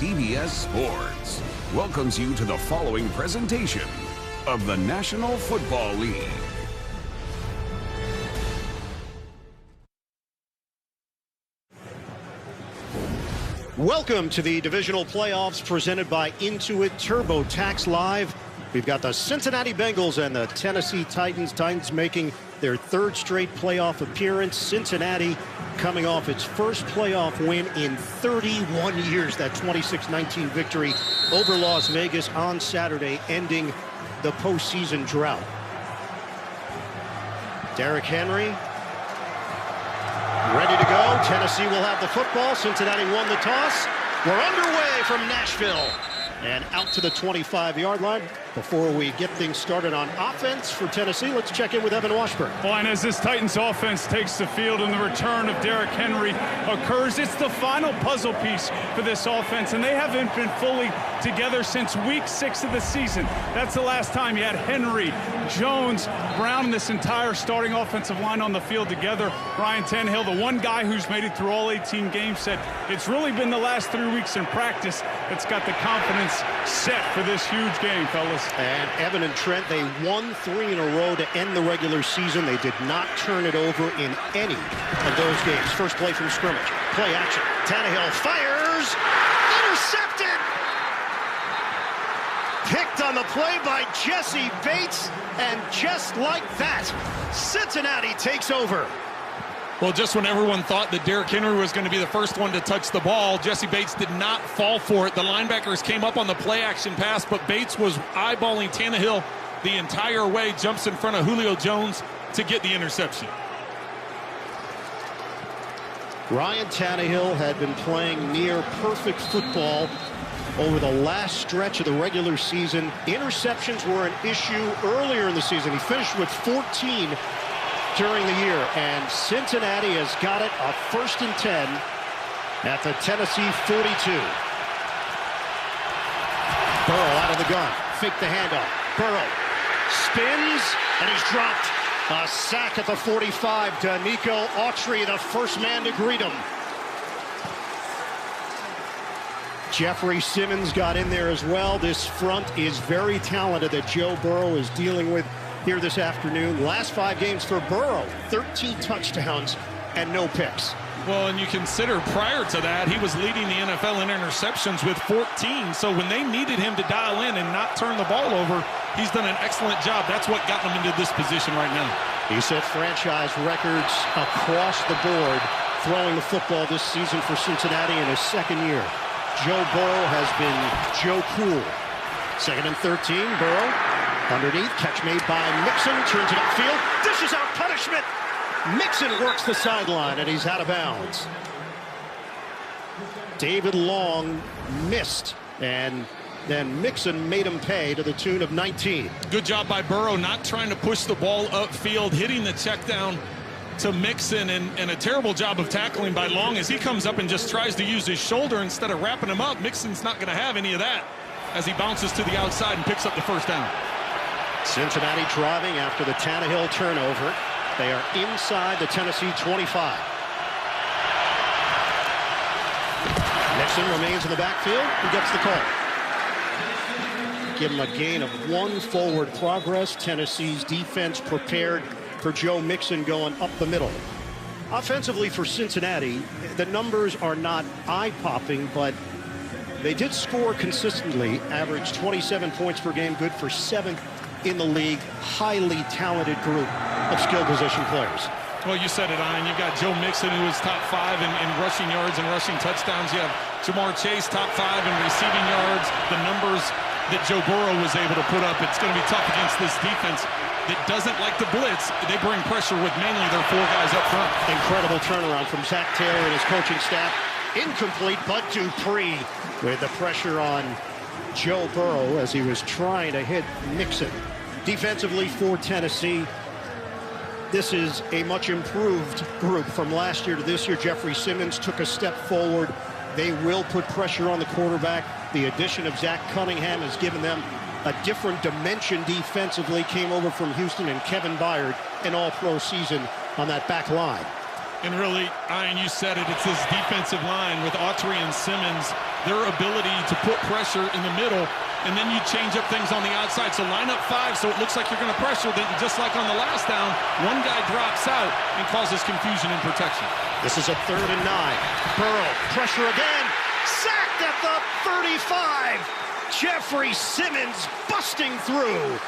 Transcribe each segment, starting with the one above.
CBS Sports welcomes you to the following presentation of the National Football League. Welcome to the divisional playoffs presented by Intuit TurboTax Live. We've got the Cincinnati Bengals and the Tennessee Titans. Titans making their third straight playoff appearance. Cincinnati coming off its first playoff win in 31 years. That 26-19 victory over Las Vegas on Saturday, ending the postseason drought. Derrick Henry ready to go. Tennessee will have the football. Cincinnati won the toss. We're underway from Nashville and out to the 25-yard line. Before we get things started on offense for Tennessee, let's check in with Evan Washburn. Well, and as this Titans offense takes the field and the return of Derrick Henry occurs, it's the final puzzle piece for this offense, and they haven't been fully together since week 6 of the season. That's the last time you had Henry, Jones, Brown, and this entire starting offensive line on the field together. Ryan Tannehill, the one guy who's made it through all 18 games, said it's really been the last 3 weeks in practice that's got the confidence set for this huge game, fellas. And Evan and Trent, they won 3 in a row to end the regular season. They did not turn it over in any of those games. First play from scrimmage. Play action. Tannehill fires. Intercepted. Picked on the play by Jesse Bates. And just like that, Cincinnati takes over. Well, just when everyone thought that Derrick Henry was going to be the first one to touch the ball, Jesse Bates did not fall for it. The linebackers came up on the play-action pass, but Bates was eyeballing Tannehill the entire way, jumps in front of Julio Jones to get the interception. Ryan Tannehill had been playing near perfect football over the last stretch of the regular season. Interceptions were an issue earlier in the season. He finished with 14 during the year, and Cincinnati has got it a 1st and 10 at the Tennessee 42. Burrow out of the gun, fake the handoff. Burrow spins, and he's dropped. A sack at the 45. Danico Autry, the first man to greet him. Jeffries Simmons got in there as well. This front is very talented that Joe Burrow is dealing with here this afternoon. Last 5 games for Burrow, 13 touchdowns and no picks. Well, and you consider prior to that, he was leading the NFL in interceptions with 14. So when they needed him to dial in and not turn the ball over, he's done an excellent job. That's what got him into this position right now. He set franchise records across the board throwing the football this season for Cincinnati in his 2nd year. Joe Burrow has been Joe Cool. 2nd and 13, Burrow underneath, catch made by Mixon, turns it upfield, dishes out punishment. Mixon works the sideline, and he's out of bounds. David Long missed, and then Mixon made him pay to the tune of 19. Good job by Burrow, not trying to push the ball upfield, hitting the check down to Mixon, and a terrible job of tackling by Long as he comes up and just tries to use his shoulder instead of wrapping him up. Mixon's not going to have any of that as he bounces to the outside and picks up the first down. Cincinnati driving after the Tannehill turnover. They are inside the Tennessee 25. Nixon remains in the backfield and gets the call. Give him a gain of 1 forward progress. Tennessee's defense prepared for Joe Mixon going up the middle. Offensively for Cincinnati, the numbers are not eye-popping, but they did score consistently, averaged 27 points per game, good for 7th in the league. Highly talented group of skill position players. Well, you said it, Ian. You've got Joe Mixon, who is top 5 in rushing yards and rushing touchdowns. You have Jamar Chase, top 5 in receiving yards. The numbers that Joe Burrow was able to put up, it's going to be tough against this defense that doesn't like to blitz. They bring pressure with mainly their 4 guys up front. Incredible turnaround from Zach Taylor and his coaching staff. Incomplete, but Dupree with the pressure on Joe Burrow as he was trying to hit Mixon. Defensively for Tennessee, this is a much improved group from last year to this year. Jeffries Simmons took a step forward. They will put pressure on the quarterback. The addition of Zach Cunningham has given them a different dimension defensively. Came over from Houston, and Kevin Byard, an all-pro season on that back line. And really, Ian, you said it, it's this defensive line with Autry and Simmons their ability to put pressure in the middle, and then you change up things on the outside. So line up 5 so it looks like you're going to pressure. Then just like on the last down, one guy drops out and causes confusion in protection. This is a 3rd and 9. Burrow, pressure again. Sacked at the 35. Jeffries Simmons busting through.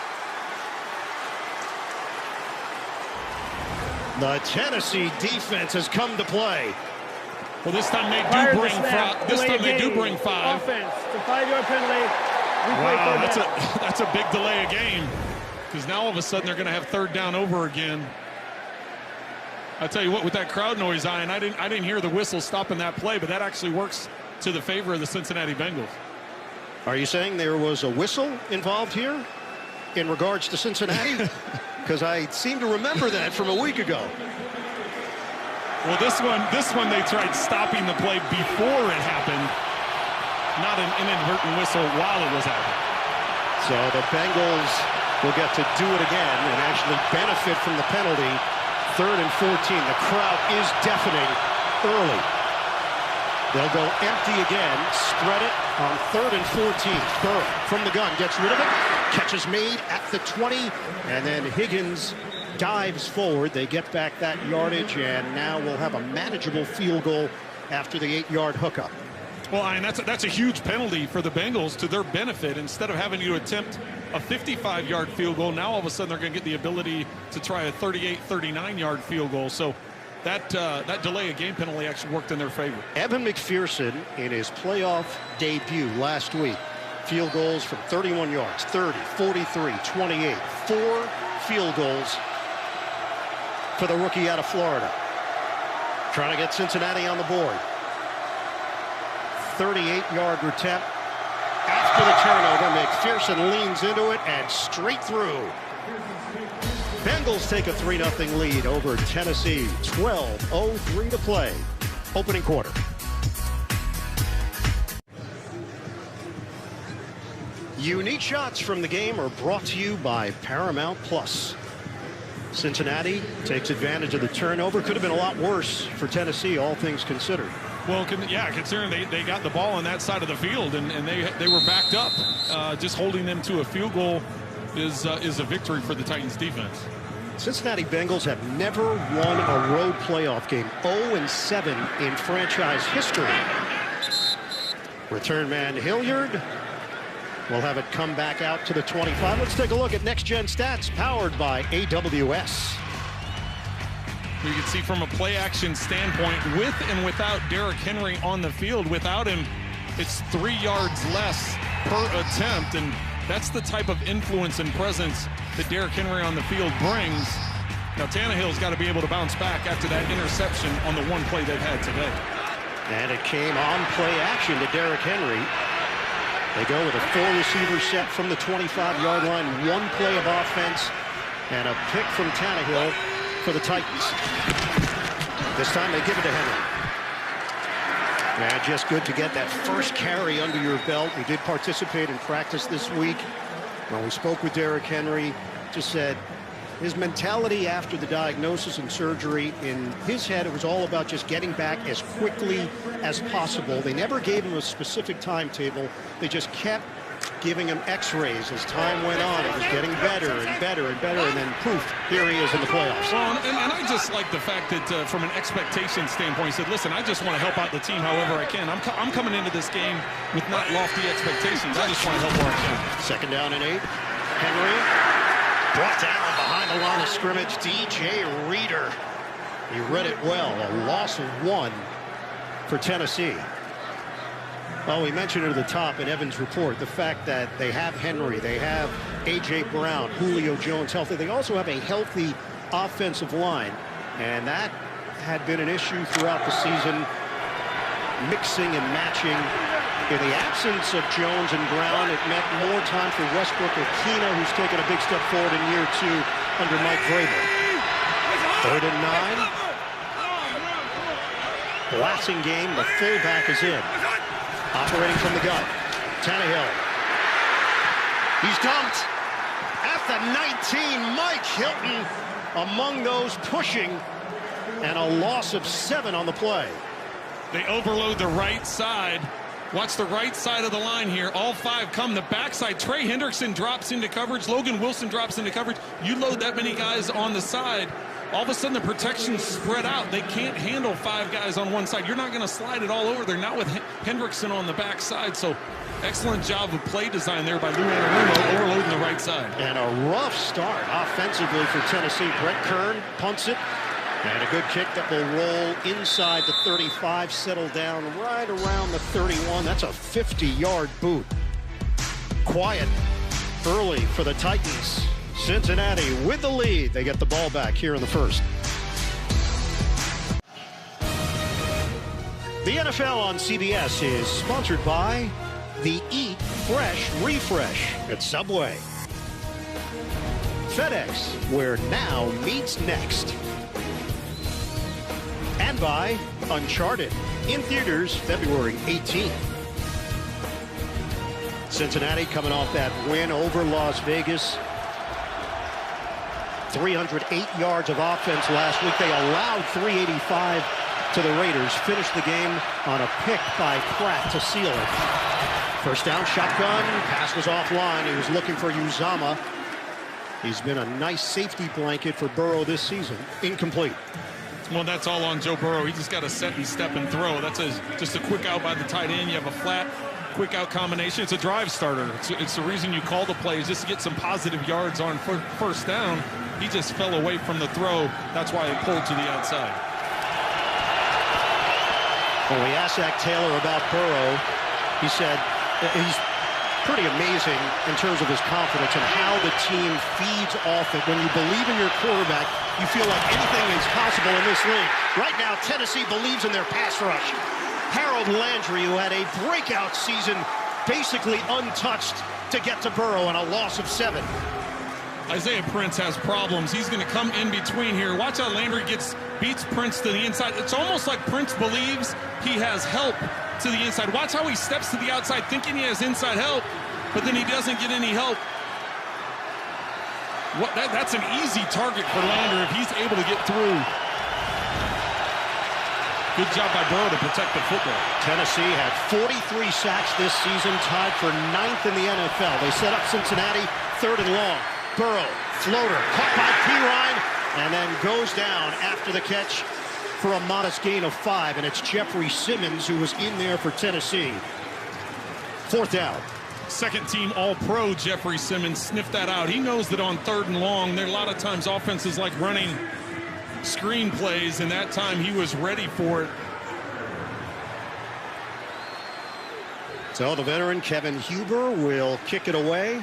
The Tennessee defense has come to play. Well, this time they do bring 5. This time they do bring 5. Offense, it's a 5-yard penalty. Wow, that's a big delay of game, because now all of a sudden they're going to have 3rd down over again. I tell you what, with that crowd noise, Ian, I didn't hear the whistle stopping that play, but that actually works to the favor of the Cincinnati Bengals. Are you saying there was a whistle involved here in regards to Cincinnati? Because I seem to remember that from a week ago. Well, this one they tried stopping the play before it happened, not an inadvertent whistle while it was happening. So the Bengals will get to do it again and actually benefit from the penalty. 3rd and 14. The crowd is deafening early. They'll go empty again, spread it on 3rd and 14. Burrow from the gun gets rid of it. Catch is made at the 20, and then Higgins dives forward. They get back that yardage, and now we'll have a manageable field goal after the 8-yard hookup. Well, and that's a huge penalty for the Bengals to their benefit. Instead of having to attempt a 55-yard field goal, now all of a sudden they're going to get the ability to try a 38, 39-yard field goal. So that delay of game penalty actually worked in their favor. Evan McPherson in his playoff debut last week. Field goals from 31 yards, 30, 43, 28. 4 field goals for the rookie out of Florida. Trying to get Cincinnati on the board. 38-yard attempt. After the turnover, McPherson leans into it and straight through. Bengals take a 3-0 lead over Tennessee. 12:03 to play. Opening quarter. Unique shots from the game are brought to you by Paramount Plus. Cincinnati takes advantage of the turnover. Could have been a lot worse for Tennessee, all things considered. Well, yeah, considering they got the ball on that side of the field and they were backed up, just holding them to a field goal is a victory for the Titans defense. Cincinnati Bengals have never won a road playoff game. 0-7 in franchise history. Return man Hilliard will have it come back out to the 25. Let's take a look at Next Gen Stats, powered by AWS. You can see from a play action standpoint, with and without Derrick Henry on the field, without him, it's 3 yards less per attempt, and that's the type of influence and presence that Derrick Henry on the field brings. Now Tannehill's got to be able to bounce back after that interception on the one play they've had today. And it came on play action to Derrick Henry. They go with a 4-receiver set from the 25-yard line, 1 play of offense, and a pick from Tannehill for the Titans. This time they give it to Henry. And just good to get that first carry under your belt. He did participate in practice this week. When we spoke with Derrick Henry, just said his mentality after the diagnosis and surgery, in his head, it was all about just getting back as quickly as possible. They never gave him a specific timetable. They just kept giving him x-rays as time went on. It was getting better and better and better, and then poof, here he is in the playoffs. Well, and I just like the fact that from an expectation standpoint, he said, listen, I just want to help out the team however I can. I'm coming into this game with not lofty expectations. I just want to help where I can. 2nd down and 8. Henry brought down behind the line of scrimmage. DJ Reader. He read it well. A loss of 1 for Tennessee. Well, we mentioned at the top in Evan's report the fact that they have Henry, they have A.J. Brown, Julio Jones healthy. They also have a healthy offensive line, and that had been an issue throughout the season, mixing and matching. In the absence of Jones and Brown, it meant more time for Westbrook Akina, who's taken a big step forward in year 2 under Mike Vrabel. 3rd and 9. Blasingame, the fullback, is in. Operating from the gun. Tannehill. He's dumped at the 19. Mike Hilton among those pushing, and a loss of 7 on the play. They overload the right side. Watch the right side of the line here. All 5 come. The backside. Trey Hendrickson drops into coverage. Logan Wilson drops into coverage. You load that many guys on the side, all of a sudden the protection's spread out. They can't handle 5 guys on one side. You're not going to slide it all over there. Not with Hendrickson on the backside. So excellent job of play design there by Lou Anarumo, overloading the right side. And a rough start offensively for Tennessee. Brett Kern punts it. And a good kick that will roll inside the 35, settle down right around the 31. That's a 50-yard boot. Quiet early for the Titans. Cincinnati with the lead. They get the ball back here in the first. The NFL on CBS is sponsored by the Eat Fresh Refresh at Subway. FedEx, where now meets next. And by Uncharted, in theaters February 18th. Cincinnati coming off that win over Las Vegas. 308 yards of offense last week. They allowed 385 to the Raiders. Finished the game on a pick by Pratt to seal it. First down, shotgun. Pass was offline. He was looking for Uzama. He's been a nice safety blanket for Burrow this season. Incomplete. Well, that's all on Joe Burrow. He just got to set and step and throw. That's just a quick out by the tight end. You have a flat, quick out combination. It's a drive starter. It's the reason you call the play, is just to get some positive yards on first down. He just fell away from the throw. That's why it pulled to the outside. When we asked Zach Taylor about Burrow, he said he's pretty amazing in terms of his confidence and how the team feeds off it. When you believe in your quarterback, you feel like anything is possible in this league. Right now, Tennessee believes in their pass rush. Harold Landry, who had a breakout season, basically untouched to get to Burrow and a loss of 7. Isaiah Prince has problems. He's going to come in between here. Watch how Landry beats Prince to the inside. It's almost like Prince believes he has help to the inside. Watch how he steps to the outside thinking he has inside help, but then he doesn't get any help. That's an easy target for Landry if he's able to get through. Good job by Burrow to protect the football. Tennessee had 43 sacks this season, tied for 9th in the NFL. They set up Cincinnati 3rd and long. Burrow, floater, caught by Perlman, and then goes down after the catch for a modest gain of 5, and it's Jeffries Simmons who was in there for Tennessee. 4th down. Second team All-Pro Jeffries Simmons sniffed that out. He knows that on 3rd and long, there are a lot of times offenses like running screen plays, and that time he was ready for it. So the veteran Kevin Huber will kick it away.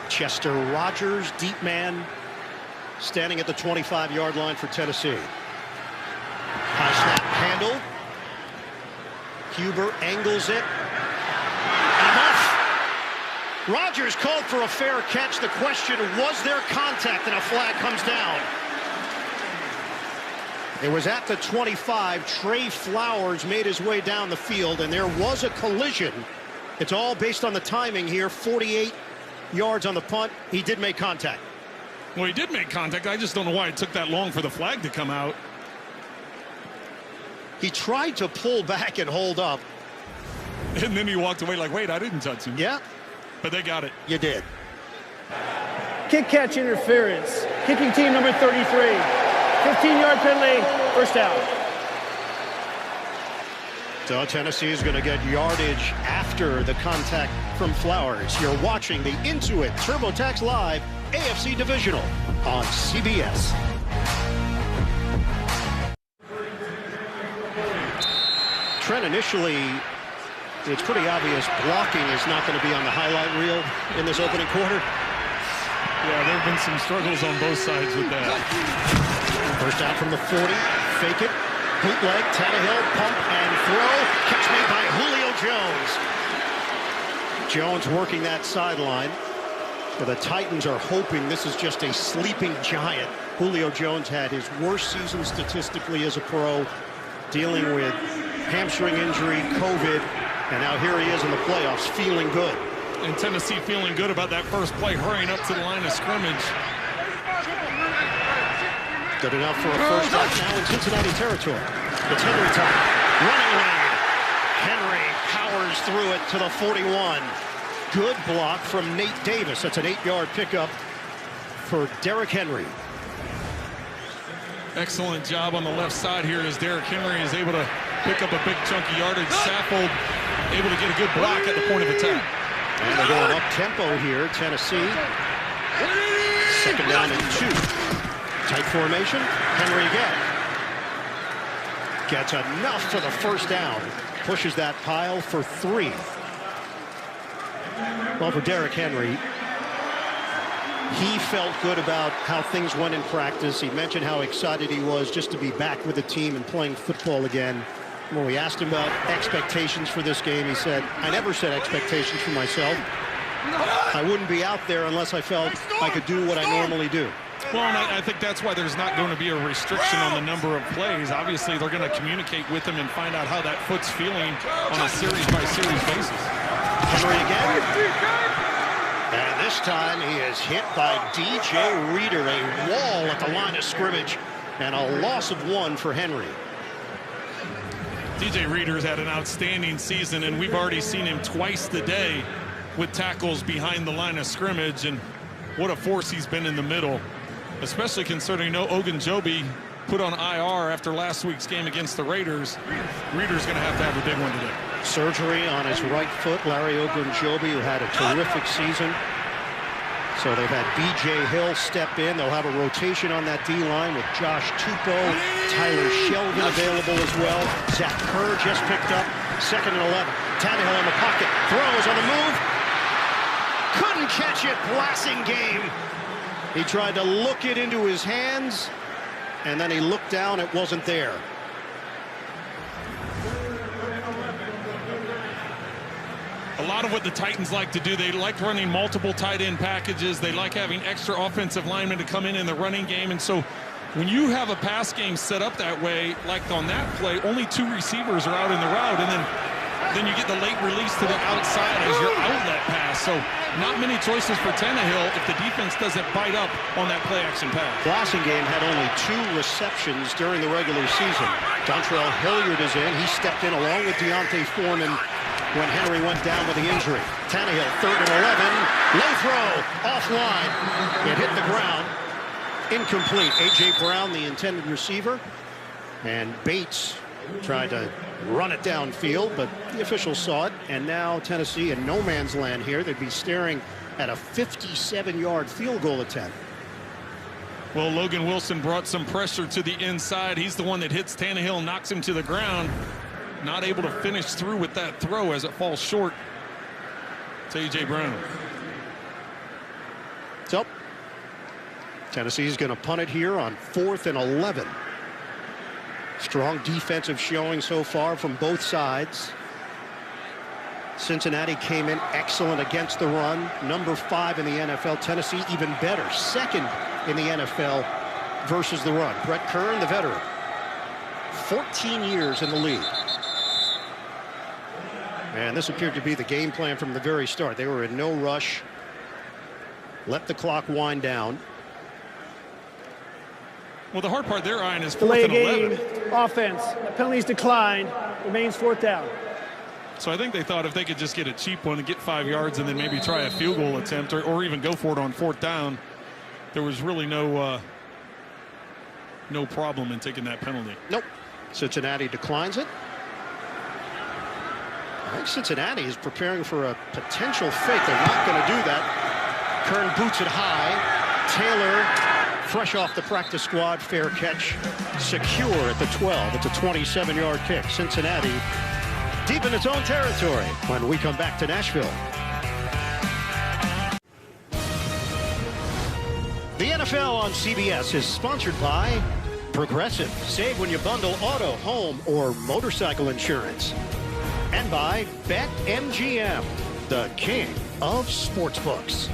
Chester Rogers, deep man, standing at the 25-yard line for Tennessee. High snap handle. Huber angles it. Enough. Rogers called for a fair catch. The question, was there contact? And a flag comes down. It was at the 25. Trey Flowers made his way down the field, and there was a collision. It's all based on the timing here. 48 yards on the punt. He did make contact. Well, he did make contact. I just don't know why it took that long for the flag to come out. He tried to pull back and hold up. And then he walked away like, wait, I didn't touch him. Yeah. But they got it. You did. Kick catch interference. Kicking team number 33. 15-yard penalty. First down. So Tennessee is going to get yardage after the contact from Flowers. You're watching the Intuit TurboTax Live AFC Divisional on CBS. Trent, initially, it's pretty obvious blocking is not going to be on the highlight reel in this opening quarter. Yeah, there have been some struggles on both sides with that. First down from the 40, fake it. Bootleg, Tannehill, pump and throw. Catch made by Julio Jones. Jones working that sideline. So the Titans are hoping this is just a sleeping giant. Julio Jones had his worst season statistically as a pro, dealing with hamstring injury, COVID, and now here he is in the playoffs feeling good. And Tennessee feeling good about that first play, hurrying up to the line of scrimmage. Good enough for a first down now in Cincinnati territory. It's Henry time. Running lane. Henry powers through it to the 41. Good block from Nate Davis. That's an 8-yard pickup for Derrick Henry. Excellent job on the left side here as Derrick Henry is able to pick up a big chunk of yardage. Saffold able to get a good block at the point of attack. And they're going up-tempo here, Tennessee. Second down and 2. Tight formation. Henry again. Gets enough for the first down. Pushes that pile for 3. Well, for Derrick Henry, he felt good about how things went in practice. He mentioned how excited he was just to be back with the team and playing football again. When we asked him about expectations for this game, he said, I never set expectations for myself. I wouldn't be out there unless I felt I could do what I normally do. Well, and I think that's why there's not going to be a restriction on the number of plays. Obviously, they're going to communicate with him and find out how that foot's feeling on a series-by-series basis. Henry again. And this time he is hit by DJ Reader, a wall at the line of scrimmage, and a loss of 1 for Henry. DJ Reader's had an outstanding season, and we've already seen him twice today with tackles behind the line of scrimmage, and what a force he's been in the middle, especially considering no Ogunjobi put on IR after last week's game against the Raiders. Reader's going to have a big one today. Surgery on his right foot. Larry Ogunjobi, who had a terrific season. So they've had B.J. Hill step in. They'll have a rotation on that D-line with Josh Tupou, Tyler Shelvin available as well. Zach Kerr just picked up. 2nd and 11. Tannehill in the pocket. Throws on the move. Couldn't catch it. Blasting game. He tried to look it into his hands, and then he looked down. It wasn't there. A lot of what the Titans like to do, they like running multiple tight end packages. They like having extra offensive linemen to come in the running game. And so when you have a pass game set up that way, like on that play, only 2 receivers are out in the route. And then you get the late release to the outside as your outlet pass. So not many choices for Tannehill if the defense doesn't bite up on that play action pass. Blasingame had only 2 receptions during the regular season. Dontrell Hilliard is in. He stepped in along with Deontay Foreman when Henry went down with the injury. Tannehill, 3rd and 11. Low throw, offline. It hit the ground. Incomplete. A.J. Brown, the intended receiver. And Bates tried to run it downfield, but the officials saw it. And now Tennessee in no man's land here. They'd be staring at a 57-yard field goal attempt. Well, Logan Wilson brought some pressure to the inside. He's the one that hits Tannehill, knocks him to the ground. Not able to finish through with that throw as it falls short to A.J. Brown. So, Tennessee's going to punt it here on 4th and 11. Strong defensive showing so far from both sides. Cincinnati came in excellent against the run. Number 5 in the NFL. Tennessee even better. 2nd in the NFL versus the run. Brett Kern, the veteran. 14 years in the league. And this appeared to be the game plan from the very start. They were in no rush. Let the clock wind down. Well, the hard part there, Ryan, is 4th and 11. Offense. Penalties declined. Remains 4th down. So I think they thought if they could just get a cheap one and get 5 yards and then maybe try a field goal attempt or even go for it on 4th down, there was really no problem in taking that penalty. Nope. Cincinnati declines it. I think Cincinnati is preparing for a potential fake. They're not going to do that. Kern boots it high. Taylor, fresh off the practice squad, fair catch, secure at the 12. It's a 27-yard kick. Cincinnati deep in its own territory when we come back to Nashville. The NFL on CBS is sponsored by Progressive. Save when you bundle auto, home, or motorcycle insurance. And by BetMGM, the king of sportsbooks.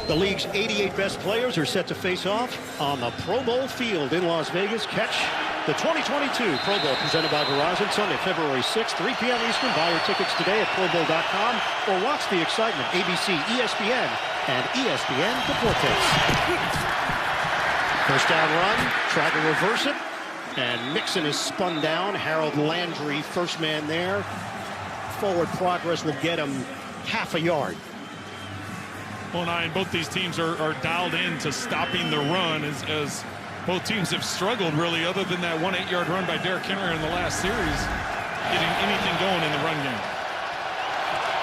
The league's 88 best players are set to face off on the Pro Bowl field in Las Vegas. Catch the 2022 Pro Bowl presented by Verizon Sunday, February 6th, 3 p.m. Eastern. Buy your tickets today at ProBowl.com or watch the excitement. ABC, ESPN, and ESPN Deportes. First down run, try to reverse it. And Mixon is spun down. Harold Landry, first man there. Forward progress will get him half a yard. Well, and both these teams are dialed in to stopping the run as both teams have struggled, really, other than that 1 8-yard run by Derrick Henry in the last series, getting anything going in the run game.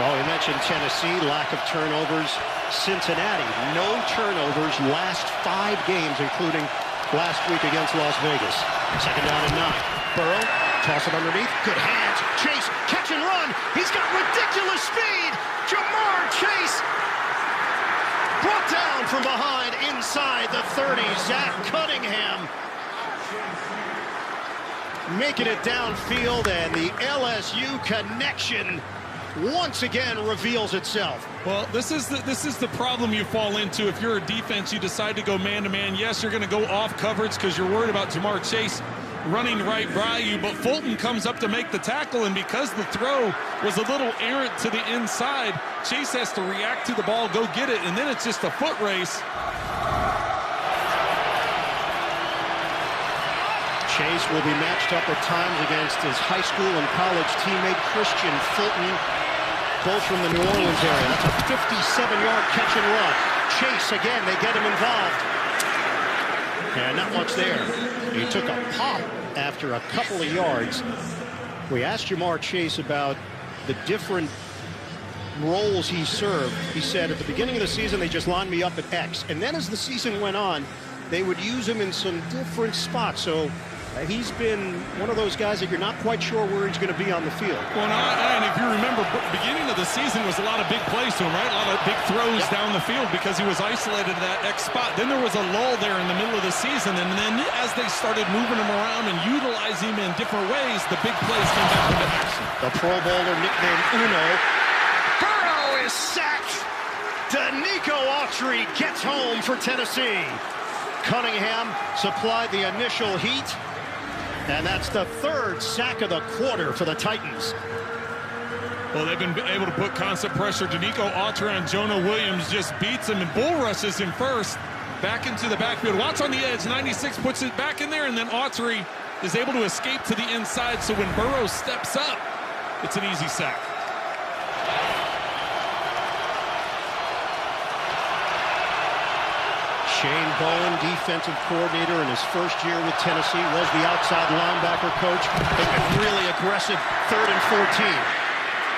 Well, we mentioned Tennessee, lack of turnovers. Cincinnati, no turnovers last 5 games, including last week against Las Vegas. Second down and 9. Burrow, toss it underneath. Good hands. Chase, catch and run. He's got ridiculous speed. Jamar Chase brought down from behind inside the 30. Zach Cunningham making it downfield, and the LSU connection once again reveals itself. Well, this is the problem you fall into if you're a defense. You decide to go man-to-man. Yes, you're going to go off coverage because you're worried about Jamar Chase running right by you, but Fulton comes up to make the tackle, and because the throw was a little errant to the inside, Chase has to react to the ball, go get it, and then it's just a foot race. Chase will be matched up at times against his high school and college teammate Christian Fulton, both from the New Orleans area. That's a 57-yard catch and run. Chase, again, they get him involved. And not much there. He took a pop after a couple of yards. We asked Jamar Chase about the different roles he served. He said at the beginning of the season, they just lined me up at X. And then as the season went on, they would use him in some different spots. So he's been one of those guys that you're not quite sure where he's going to be on the field. Well, and if you remember, beginning of the season was a lot of big plays to him, right? A lot of big throws down the field because he was isolated at that X spot. Then there was a lull there in the middle of the season, and then as they started moving him around and utilizing him in different ways, the big plays came back into action. The Pro Bowler nicknamed Uno. Burrow is sacked. Danico Autry gets home for Tennessee. Cunningham supplied the initial heat. And that's the 3rd sack of the quarter for the Titans. Well, they've been able to put constant pressure. Danico Autry on Jonah Williams just beats him and bull rushes him first. Back into the backfield. Watts on the edge. 96 puts it back in there, and then Autry is able to escape to the inside. So when Burrow steps up, it's an easy sack. Shane Bowen, defensive coordinator in his first year with Tennessee, was the outside linebacker coach. They've been really aggressive, 3rd and 14.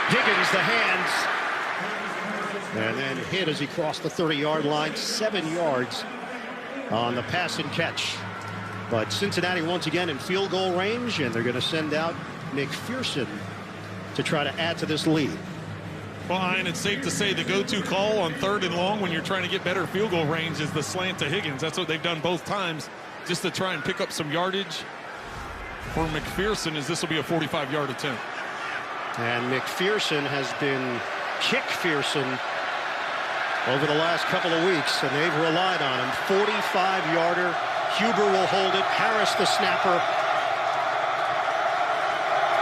Higgins, the hands. And then hit as he crossed the 30-yard line, 7 yards on the pass and catch. But Cincinnati once again in field goal range, and they're going to send out McPherson to try to add to this lead. Well, and it's safe to say the go-to call on 3rd and long when you're trying to get better field goal range is the slant to Higgins. That's what they've done both times, just to try and pick up some yardage for McPherson, as this will be a 45-yard attempt. And McPherson has been kick-fearson over the last couple of weeks, and they've relied on him. 45-yarder. Huber will hold it. Harris, the snapper.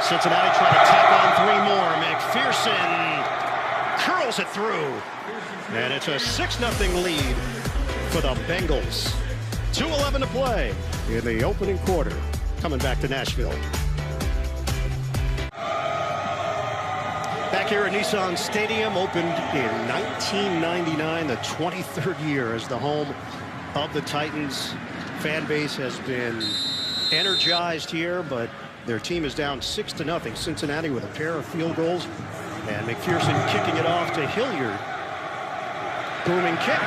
Cincinnati trying to tack on 3 more. McPherson curls it through. And it's a 6-0 lead for the Bengals. 2:11 to play in the opening quarter. Coming back to Nashville. Back here at Nissan Stadium, opened in 1999, the 23rd year as the home of the Titans. Fan base has been energized here, but their team is down 6-0. Cincinnati with a pair of field goals. And McPherson kicking it off to Hilliard. Booming kick.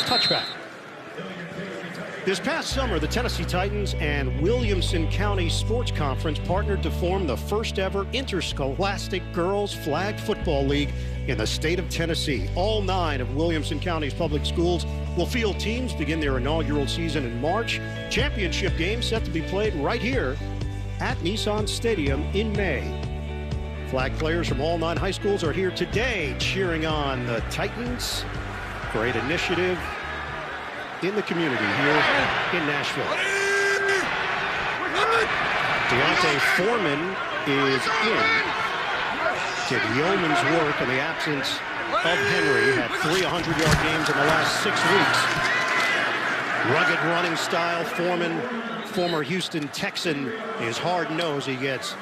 Touchback. This past summer, the Tennessee Titans and Williamson County Sports Conference partnered to form the first ever interscholastic girls flag football league in the state of Tennessee. All 9 of Williamson County's public schools will field teams, begin their inaugural season in March. Championship games set to be played right here at Nissan Stadium in May. Flag players from all 9 high schools are here today cheering on the Titans. Great initiative in the community here in Nashville. Deontay Foreman is in. Did yeoman's work in the absence of Henry. Had 3 100-yard games in the last 6 weeks. Rugged running style. Foreman former Houston Texan is hard-nosed. He gets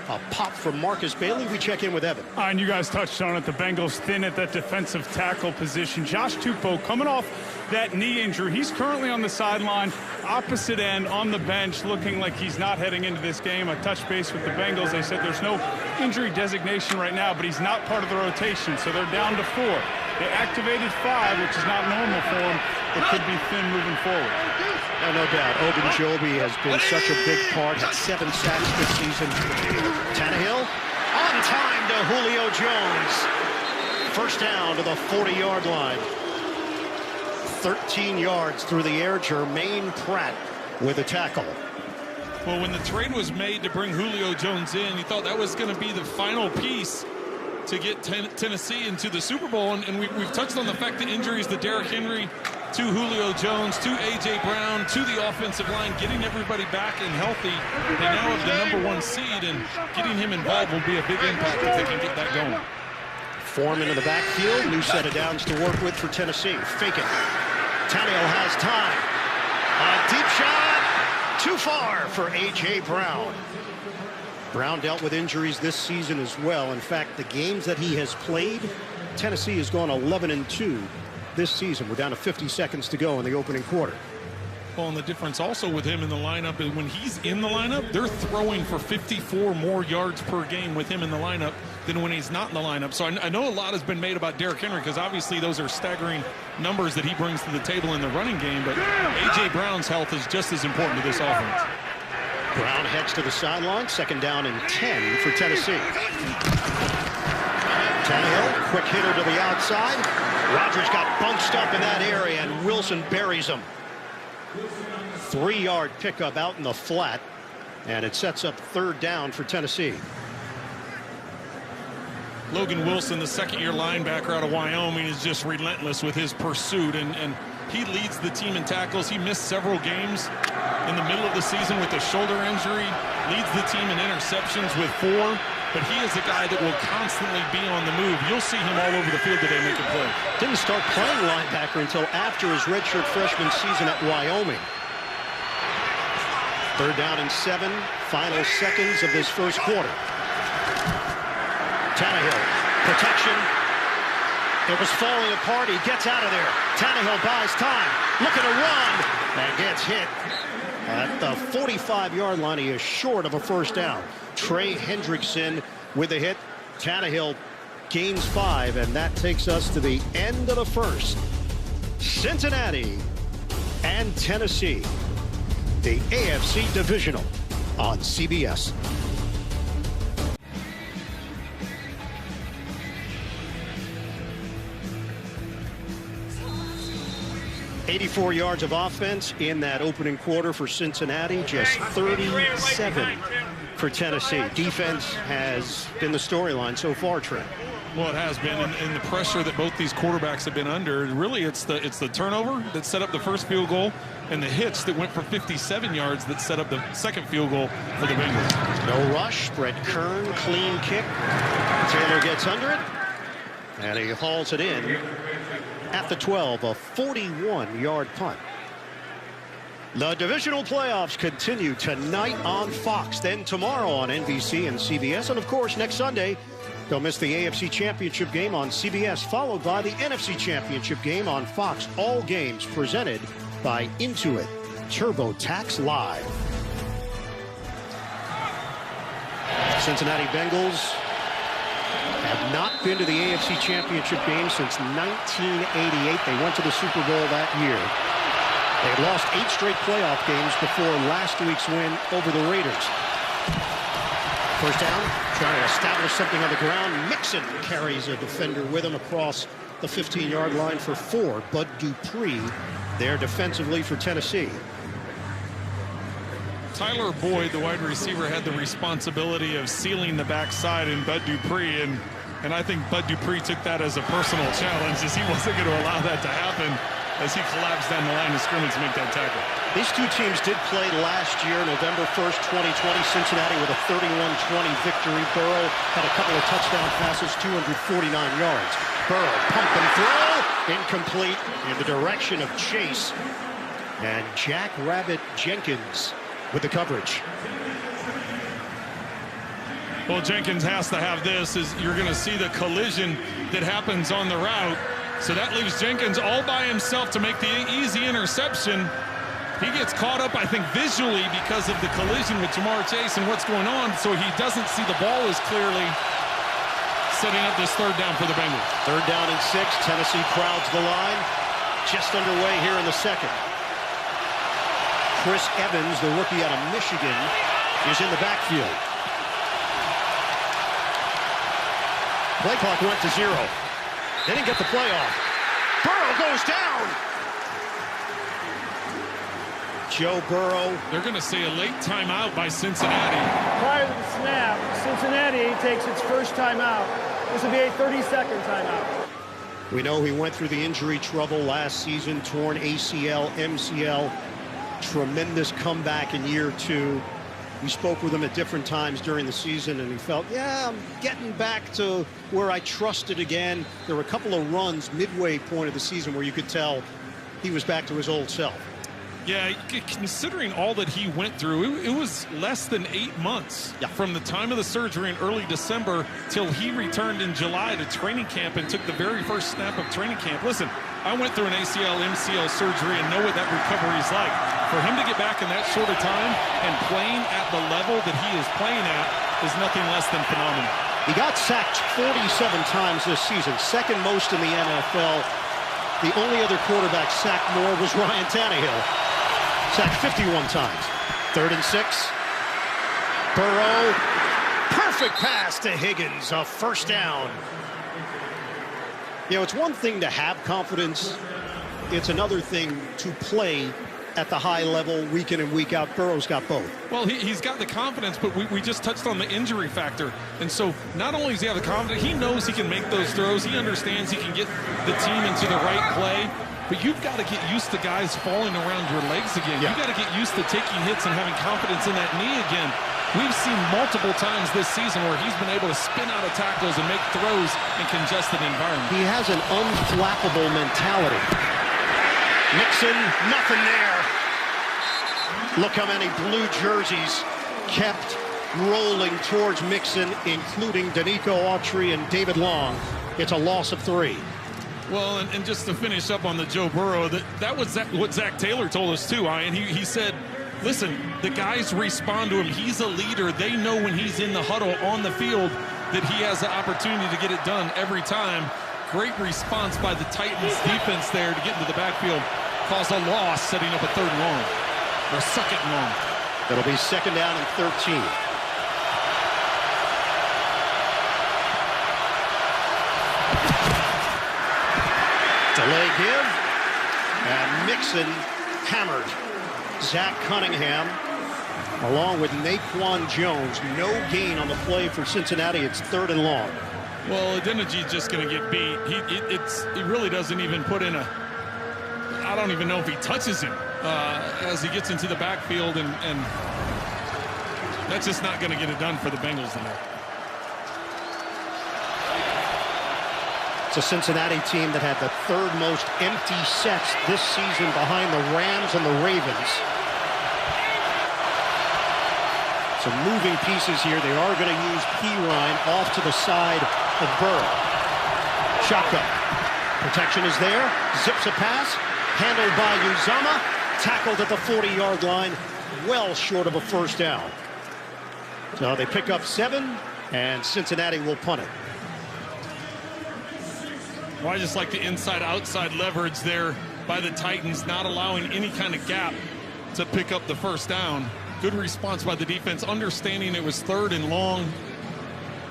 a pop from Marcus Bailey. We check in with Evan. And you guys touched on it. The Bengals thin at that defensive tackle position. Josh Tupou coming off that knee injury. He's currently on the sideline, opposite end on the bench, looking like he's not heading into this game. I touched base with the Bengals. They said there's no injury designation right now, but he's not part of the rotation, so they're down to 4. They activated 5, which is not normal for him. It could be thin moving forward. No doubt. Ogunjobi has been such a big part. Had 7 sacks this season. Tannehill on time to Julio Jones. First down to the 40-yard line. 13 yards through the air. Jermaine Pratt with a tackle. Well, when the trade was made to bring Julio Jones in, you thought that was going to be the final piece to get Tennessee into the Super Bowl. And we've touched on the fact that injuries to Derrick Henry, to Julio Jones, to A.J. Brown, to the offensive line, getting everybody back and healthy. They now have the #1 seed, and getting him involved will be a big impact if they can get that going. Foreman in the backfield. New set of downs to work with for Tennessee. Fake it. Tannehill has time. A deep shot. Too far for A.J. Brown. Brown dealt with injuries this season as well. In fact, the games that he has played, Tennessee has gone 11-2 this season. We're down to 50 seconds to go in the opening quarter. Well, and the difference also with him in the lineup is when he's in the lineup, they're throwing for 54 more yards per game with him in the lineup than when he's not in the lineup. So I know a lot has been made about Derrick Henry because obviously those are staggering numbers that he brings to the table in the running game, but A.J. Brown's health is just as important to this offense. Brown heads to the sideline. Second down and 10 for Tennessee. Tannehill, quick hitter to the outside. Rodgers got bunched up in that area, and Wilson buries him. 3-yard pickup out in the flat, and it sets up third down for Tennessee. Logan Wilson, the second-year linebacker out of Wyoming, is just relentless with his pursuit, and he leads the team in tackles. He missed several games in the middle of the season with a shoulder injury, leads the team in interceptions with 4, but he is a guy that will constantly be on the move. You'll see him all over the field today making plays. Didn't start playing linebacker until after his redshirt freshman season at Wyoming. Third down and 7, final seconds of this first quarter. Tannehill, protection. It was falling apart. He gets out of there. Tannehill buys time, looking to run, and gets hit at the 45-yard line. He is short of a first down. Trey Hendrickson with a hit. Tannehill gains 5, and that takes us to the end of the first. Cincinnati and Tennessee, the AFC Divisional on CBS. .84 yards of offense in that opening quarter for Cincinnati, just 37 for Tennessee. Defense has been the storyline so far, Trent. Well, it has been, and the pressure that both these quarterbacks have been under. Really, it's the turnover that set up the first field goal, and the hits that went for 57 yards that set up the second field goal for the Bengals. No rush. Brett Kern, clean kick. Taylor gets under it, and he hauls it in at the 12, a 41-yard punt. The divisional playoffs continue tonight on Fox, then tomorrow on NBC and CBS, and of course next Sunday don't miss the AFC Championship game on CBS, followed by the NFC Championship game on Fox. All games presented by Intuit TurboTax Live. Cincinnati Bengals have not been to the AFC Championship game since 1988. They went to the Super Bowl that year. They had lost 8 straight playoff games before last week's win over the Raiders. First down, trying to establish something on the ground. Mixon carries a defender with him across the 15-yard line for 4. Bud Dupree there defensively for Tennessee. Tyler Boyd, the wide receiver, had the responsibility of sealing the backside in Bud Dupree, and I think Bud Dupree took that as a personal challenge, as he wasn't going to allow that to happen as he collapsed down the line of scrimmage to make that tackle. These two teams did play last year, November 1st, 2020. Cincinnati with a 31-20 victory. Burrow had a couple of touchdown passes, 249 yards. Burrow pump and throw, incomplete in the direction of Chase. And Jack Rabbit Jenkins with the coverage. Well, Jenkins has to have this, is you're going to see the collision that happens on the route. So that leaves Jenkins all by himself to make the easy interception. He gets caught up, I think, visually because of the collision with Jamar Chase and what's going on, so he doesn't see the ball as clearly, setting up this third down for the Bengals. Third down and 6. Tennessee crowds the line. Just underway here in the second. Chris Evans, the rookie out of Michigan, is in the backfield. Play clock went to 0. They didn't get the play off. Burrow goes down. Joe Burrow. They're going to say a late timeout by Cincinnati. Prior to the snap, Cincinnati takes its first timeout. This will be a 30-second timeout. We know he went through the injury trouble last season, torn ACL, MCL. Tremendous comeback in year 2. We spoke with him at different times during the season, and he felt, yeah, I'm getting back to where I trusted again. There were a couple of runs midway point of the season where you could tell he was back to his old self. Yeah, considering all that he went through, it was less than 8 months from the time of the surgery in early December till he returned in July to training camp and took the very first snap of training camp. Listen, I went through an ACL, MCL surgery and know what that recovery is like. For him to get back in that short of time and playing at the level that he is playing at is nothing less than phenomenal. He got sacked 47 times this season, second most in the NFL. The only other quarterback sacked more was Ryan Tannehill. Sacked 51 times. 3rd and 6. Burrow. Perfect pass to Higgins. A first down. You know, it's one thing to have confidence. It's another thing to play at the high level week in and week out. Burrow's got both. Well, he's got the confidence, but we just touched on the injury factor. And so not only does he have the confidence, he knows he can make those throws. He understands he can get the team into the right play. But you've got to get used to guys falling around your legs again. You've got to get used to taking hits and having confidence in that knee again. We've seen multiple times this season where he's been able to spin out of tackles and make throws in congested environments. He has an unflappable mentality. Nixon, nothing there. Look how many blue jerseys kept rolling towards Mixon, including Danico Autry and David Long. It's a loss of 3. Well, and just to finish up on the Joe Burrow, that was what Zach Taylor told us too, Ian. He said, listen, the guys respond to him. He's a leader. They know when he's in the huddle on the field that he has the opportunity to get it done every time. Great response by the Titans defense there to get into the backfield. Caused a loss, setting up a 3rd and long, or 2nd and long. It'll be 2nd down and 13. Delay give, and Mixon hammered. Zach Cunningham, along with Naquan Jones. No gain on the play for Cincinnati. It's 3rd and long. Well, Adeniji just going to get beat. He really doesn't even put in a. I don't even know if he touches him as he gets into the backfield, and that's just not going to get it done for the Bengals today. It's a Cincinnati team that had the 3rd most empty sets this season behind the Rams and the Ravens. Some moving pieces here. They are going to use Perlman off to the side of Burrow. Shotgun. Protection is there. Zips a pass. Handled by Uzama. Tackled at the 40-yard line. Well short of a first down. So they pick up 7, and Cincinnati will punt it. Well, I just like the inside-outside leverage there by the Titans, not allowing any kind of gap to pick up the first down. Good response by the defense, understanding it was 3rd and long.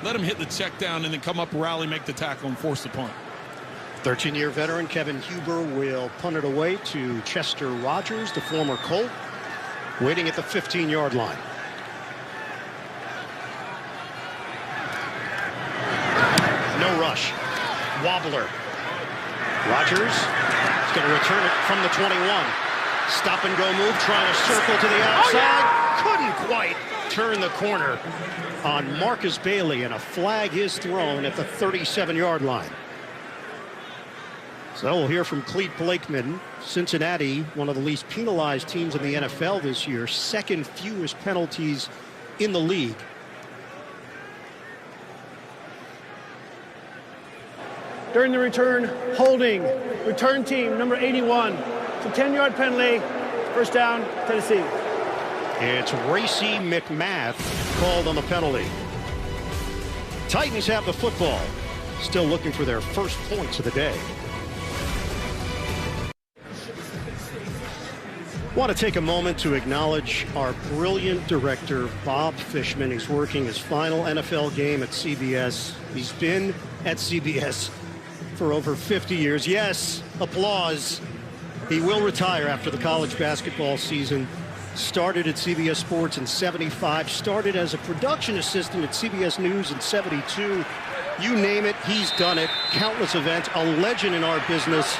Let him hit the check down and then come up, rally, make the tackle, and force the punt. 13-year veteran Kevin Huber will punt it away to Chester Rogers, the former Colt, waiting at the 15-yard line. No rush. Wobbler. Rogers is going to return it from the 21. Stop and go move, trying to circle to the outside. Couldn't quite turn the corner on Marcus Bailey, and a flag is thrown at the 37-yard line. So we'll hear from Clete Blakeman. Cincinnati, one of the least penalized teams in the NFL this year, second fewest penalties in the league. During the return, holding. Return team, number 81. It's a 10-yard penalty. First down, Tennessee. It's Racy McMath called on the penalty. Titans have the football. Still looking for their first points of the day. Want to take a moment to acknowledge our brilliant director, Bob Fishman. He's working his final NFL game at CBS. He's been at CBS for over 50 years. Yes, applause. He will retire after the college basketball season. Started at CBS Sports in '75. Started as a production assistant at CBS News in '72. You name it, he's done it. Countless events, a legend in our business.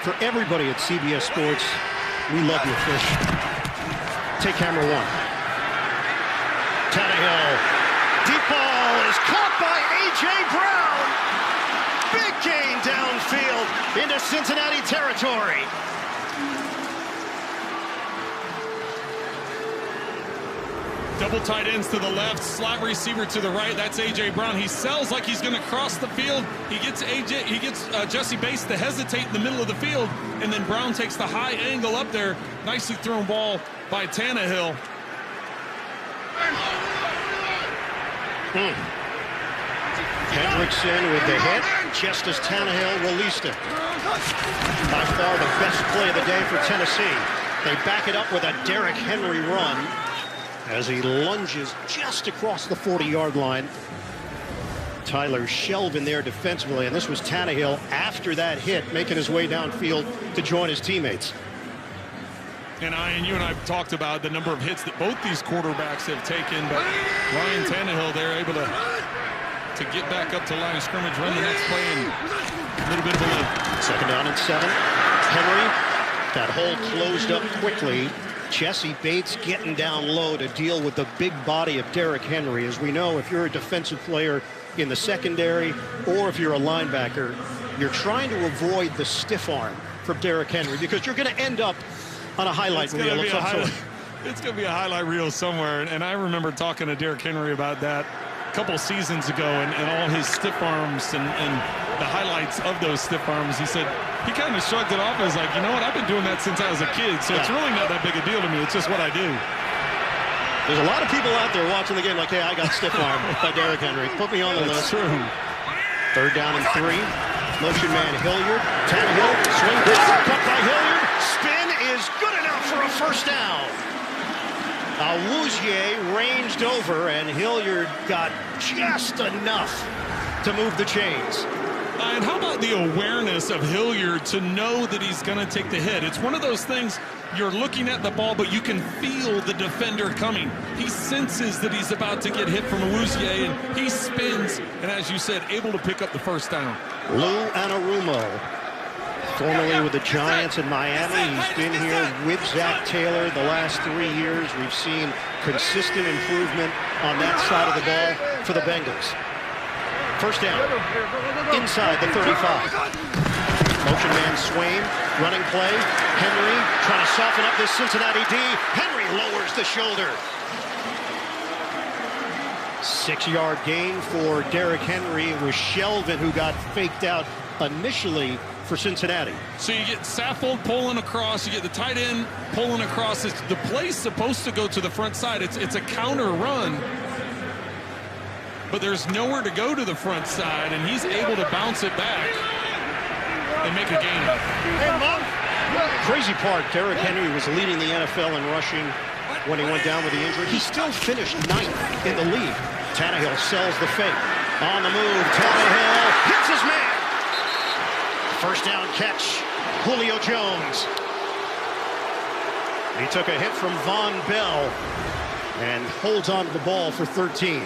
For everybody at CBS Sports, we love you, Fish. Take camera one. Tannehill. Deep ball is caught by A.J. Brown. Big gain downfield into Cincinnati territory. Double tight ends to the left, slot receiver to the right. That's A.J. Brown. He sells like he's going to cross the field. He gets Jesse Bates to hesitate in the middle of the field, and then Brown takes the high angle up there. Nicely thrown ball by Tannehill. Hendrickson with the hit, just as Tannehill released it. By far the best play of the day for Tennessee. They back it up with a Derrick Henry run as he lunges just across the 40-yard line. Tyler Shelvin there defensively, and this was Tannehill after that hit, making his way downfield to join his teammates. And you and I have talked about the number of hits that both these quarterbacks have taken, but Ryan Tannehill, they're able to get back up to line of scrimmage, run the next play, and a little bit of a lift. Second down and 7. Henry, that hole closed up quickly. Jesse Bates getting down low to deal with the big body of Derrick Henry. As we know, if you're a defensive player in the secondary or if you're a linebacker, you're trying to avoid the stiff arm from Derrick Henry because you're going to end up on a highlight reel. It's going to be a highlight reel somewhere. And I remember talking to Derrick Henry about that a couple seasons ago and all his stiff arms and the highlights of those stiff arms. He said, he kind of shrugged it off as like, you know what, I've been doing that since I was a kid, so it's really not that big a deal to me. It's just what I do. There's a lot of people out there watching the game like, hey, I got stiff arm by Derrick Henry. Put me on the list. True. Third down and 3. Motion man Hilliard. Tannehill, swing pass, cut by Hilliard. Spin is good enough for a first down. Awuzie ranged over, and Hilliard got just enough to move the chains. And how about the awareness of Hilliard to know that he's going to take the hit? It's one of those things, you're looking at the ball, but you can feel the defender coming. He senses that he's about to get hit from Awuzie, and he spins, and as you said, able to pick up the first down. Lou Anarumo, formerly with the Giants in Miami. He's been here with Zach Taylor the last 3 years. We've seen consistent improvement on that side of the ball for the Bengals. First down, inside the 35. Motion man Swain, running play. Henry trying to soften up this Cincinnati D. Henry lowers the shoulder. 6-yard gain for Derrick Henry. It was Shelvin who got faked out initially for Cincinnati. So you get Saffold pulling across, you get the tight end pulling across. The play's supposed to go to the front side. It's a counter run, but there's nowhere to go to the front side, and he's able to bounce it back and make a gain. Crazy part, Derrick Henry was leading the NFL in rushing when he went down with the injury. He still finished 9th in the league. Tannehill sells the fake. On the move, Tannehill hits his man. First down catch, Julio Jones. He took a hit from Von Bell and holds on to the ball for 13.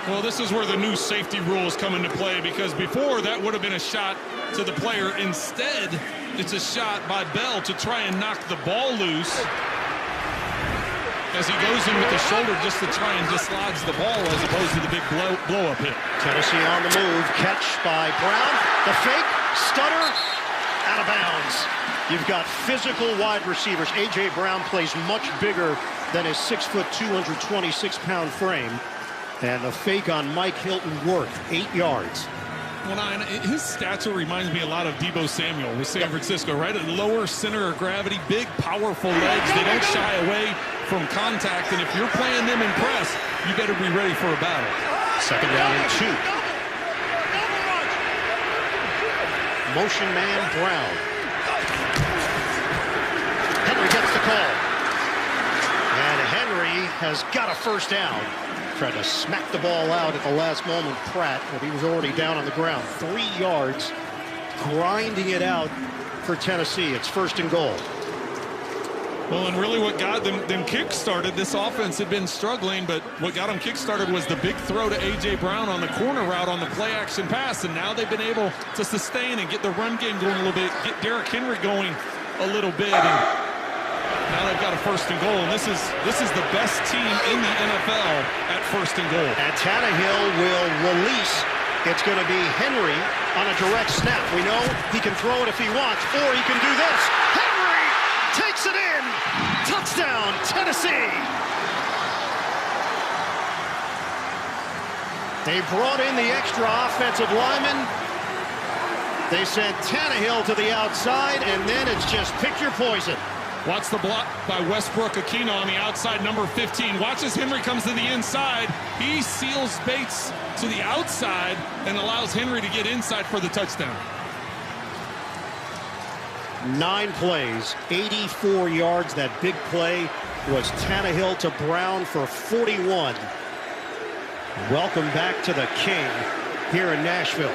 Well, this is where the new safety rules come into play, because before that would have been a shot to the player. Instead, it's a shot by Bell to try and knock the ball loose as he goes in with the shoulder just to try and dislodge the ball as opposed to the big blow-up hit. Tennessee on the move, catch by Brown, the fake, Stutter, out of bounds. You've got physical wide receivers. A.J. Brown plays much bigger than his 6', 226-pound frame. And the fake on Mike Hilton worked, 8 yards. Well, his stature reminds me a lot of Deebo Samuel with San Francisco, right? A lower center of gravity, big, powerful legs. They don't shy away from contact, and if you're playing them in press, you better be ready for a battle. Second down and 2. Motion man Brown. Henry gets the call. And Henry has got a first down. Tried to smack the ball out at the last moment, Pratt, but he was already down on the ground. 3 yards, grinding it out for Tennessee. It's first and goal. Well, and really what got them kick-started, this offense had been struggling, but what got them kick-started was the big throw to A.J. Brown on the corner route on the play-action pass, and now they've been able to sustain and get the run game going a little bit, get Derrick Henry going a little bit, and now they've got a first and goal, and this is the best team in the NFL at first and goal. And Tannehill will release. It's going to be Henry on a direct snap. We know he can throw it if he wants, or he can do this. Henry takes it in. Touchdown, Tennessee. They brought in the extra offensive lineman. They sent Tannehill to the outside, and then it's just pick your poison. Watch the block by Westbrook-Ikhine on the outside, number 15. Watch as Henry comes to the inside. He seals Bates to the outside and allows Henry to get inside for the touchdown. 9 plays, 84 yards. That big play was Tannehill to Brown for 41. Welcome back to the King here in Nashville.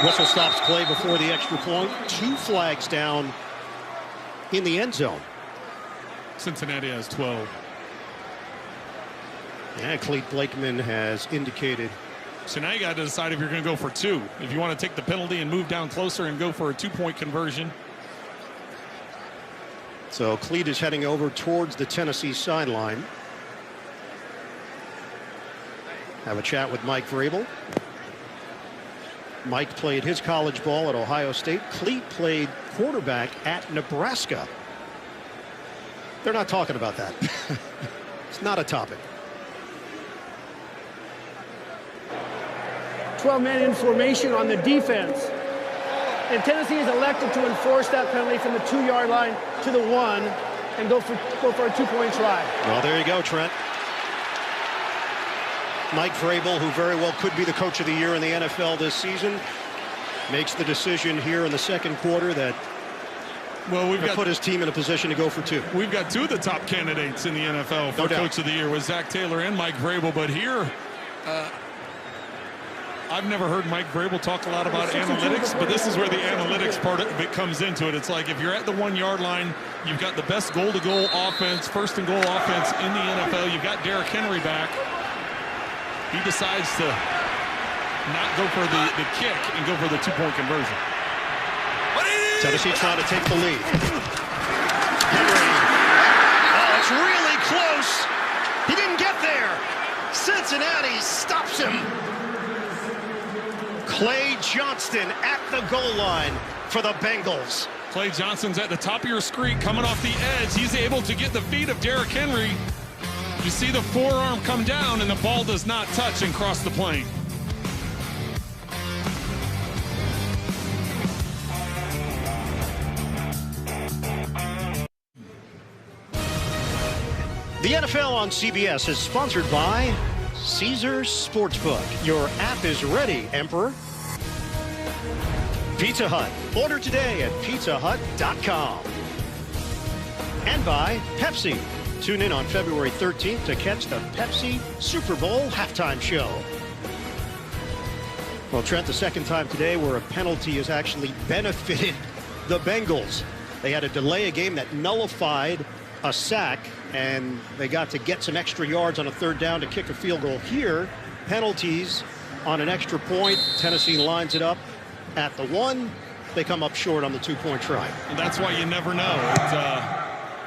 Whistle stops play before the extra point. 2 flags down in the end zone. Cincinnati has 12. Yeah, Clete Blakeman has indicated. So now you got to decide if you're going to go for 2. If you want to take the penalty and move down closer and go for a 2-point conversion. So Clete is heading over towards the Tennessee sideline. Have a chat with Mike Vrabel. Mike played his college ball at Ohio State. Clete played quarterback at Nebraska. They're not talking about that. It's not a topic. 12-man in formation on the defense. And Tennessee has elected to enforce that penalty from the 2-yard line to the 1 and go for a 2-point try. Well, there you go, Trent. Mike Vrabel, who very well could be the coach of the year in the NFL this season, makes the decision here in the second quarter that we've got put his team in a position to go for 2. We've got 2 of the top candidates in the NFL for coach of the year with Zach Taylor and Mike Vrabel, but here I've never heard Mike Vrabel talk a lot about analytics, but this is where the analytics part of it comes into it. It's like if you're at the 1-yard line, you've got the best goal-to-goal offense, first and goal offense in the NFL. You've got Derrick Henry back. He decides to not go for the kick and go for the 2-point conversion. Tennessee trying to take the lead. Henry. Oh, it's really close. He didn't get there. Cincinnati stops him. Clay Johnston at the goal line for the Bengals. Clay Johnston's at the top of your screen, coming off the edge. He's able to get the feet of Derrick Henry. You see the forearm come down, and the ball does not touch and cross the plane. The NFL on CBS is sponsored by Caesars Sportsbook. Your app is ready, Emperor. Pizza Hut. Order today at pizzahut.com. And by Pepsi. Tune in on February 13th to catch the Pepsi Super Bowl halftime show. Well, Trent, the second time today where a penalty has actually benefited the Bengals. They had to delay a game that nullified a sack, and they got to get some extra yards on a 3rd down to kick a field goal. Here, penalties on an extra point. Tennessee lines it up at the 1. They come up short on the 2-point try. And that's why you never know. It's a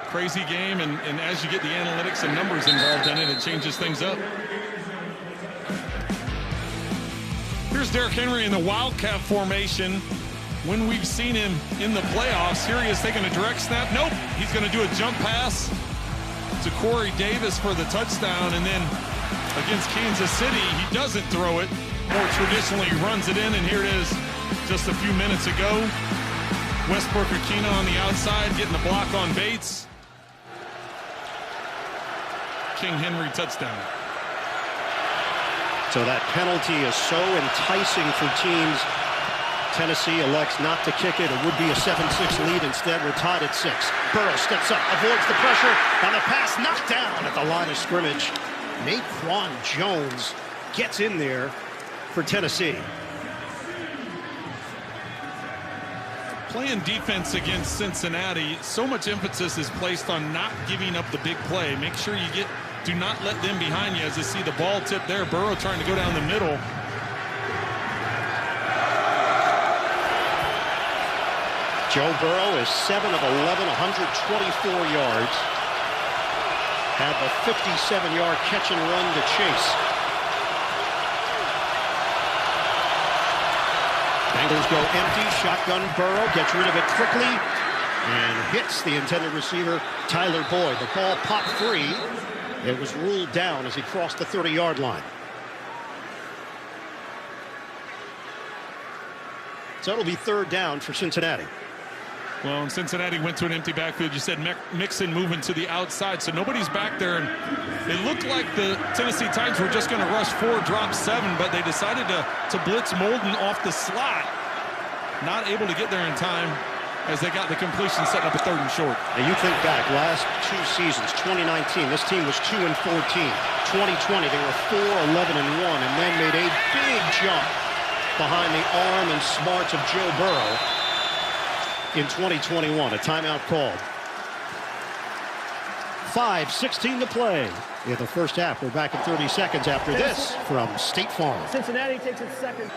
crazy game, and as you get the analytics and numbers involved in it, it changes things up. Here's Derrick Henry in the Wildcat formation. When we've seen him in the playoffs, here he is taking a direct snap. Nope, he's going to do a jump pass to Corey Davis for the touchdown. And then against Kansas City, he doesn't throw it. More traditionally, he runs it in, and here it is just a few minutes ago. Westbrook Aquino on the outside, getting the block on Bates. King Henry touchdown. So that penalty is so enticing for teams. Tennessee elects not to kick it. It would be a 7-6 lead. Instead, we're tied at 6. Burrow steps up, avoids the pressure, and the pass knocked down at the line of scrimmage. Naquan Jones gets in there for Tennessee. Playing defense against Cincinnati, so much emphasis is placed on not giving up the big play. Make sure do not let them behind you. As you see the ball tip there, Burrow trying to go down the middle. Joe Burrow is 7 of 11, 124 yards. Had the 57-yard catch and run to Chase. Bengals go empty, shotgun Burrow, gets rid of it quickly, and hits the intended receiver, Tyler Boyd. The ball popped free. It was ruled down as he crossed the 30-yard line. So it'll be third down for Cincinnati. Well, and Cincinnati went to an empty backfield. You said Mixon moving to the outside, so nobody's back there. And it looked like the Tennessee Titans were just going to rush 4, drop 7, but they decided to blitz Molden off the slot. Not able to get there in time as they got the completion setting up a 3rd and short. Now you think back, last 2 seasons, 2019, this team was 2-14. 2020, they were 4-11-1, and then made a big jump behind the arm and smarts of Joe Burrow. In 2021, a timeout called. 5:16 to play in the first half. We're back in 30 seconds after this from State Farm. Cincinnati takes its second.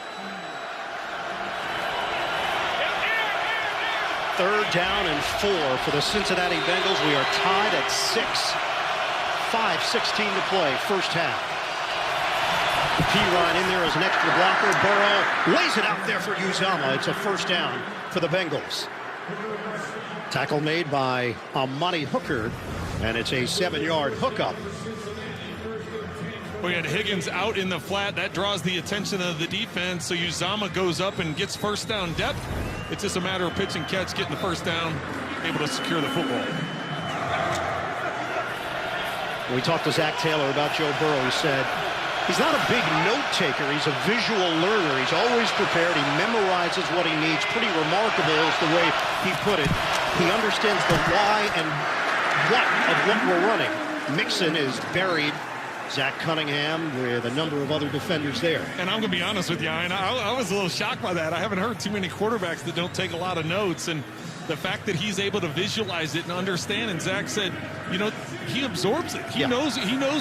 3rd down and 4 for the Cincinnati Bengals. We are tied at 6. 5:16 to play, first half. P-Ryan in there as an extra blocker. Burrow lays it out there for Uzomah. It's a first down for the Bengals. Tackle made by Amani Hooker, and it's a 7-yard hookup. We had Higgins out in the flat. That draws the attention of the defense, so Uzomah goes up and gets first down depth. It's just a matter of pitch and catch, getting the first down, able to secure the football. When we talked to Zach Taylor about Joe Burrow, he said, he's not a big note taker. He's a visual learner. He's always prepared. He memorizes what he needs. Pretty remarkable is the way he put it. He understands the why and what of what we're running. Mixon is buried. Zach Cunningham with a number of other defenders there. And I'm going to be honest with you, Ian, I was a little shocked by that. I haven't heard too many quarterbacks that don't take a lot of notes. And the fact that he's able to visualize it and understand, and Zach said, you know, he absorbs it. He knows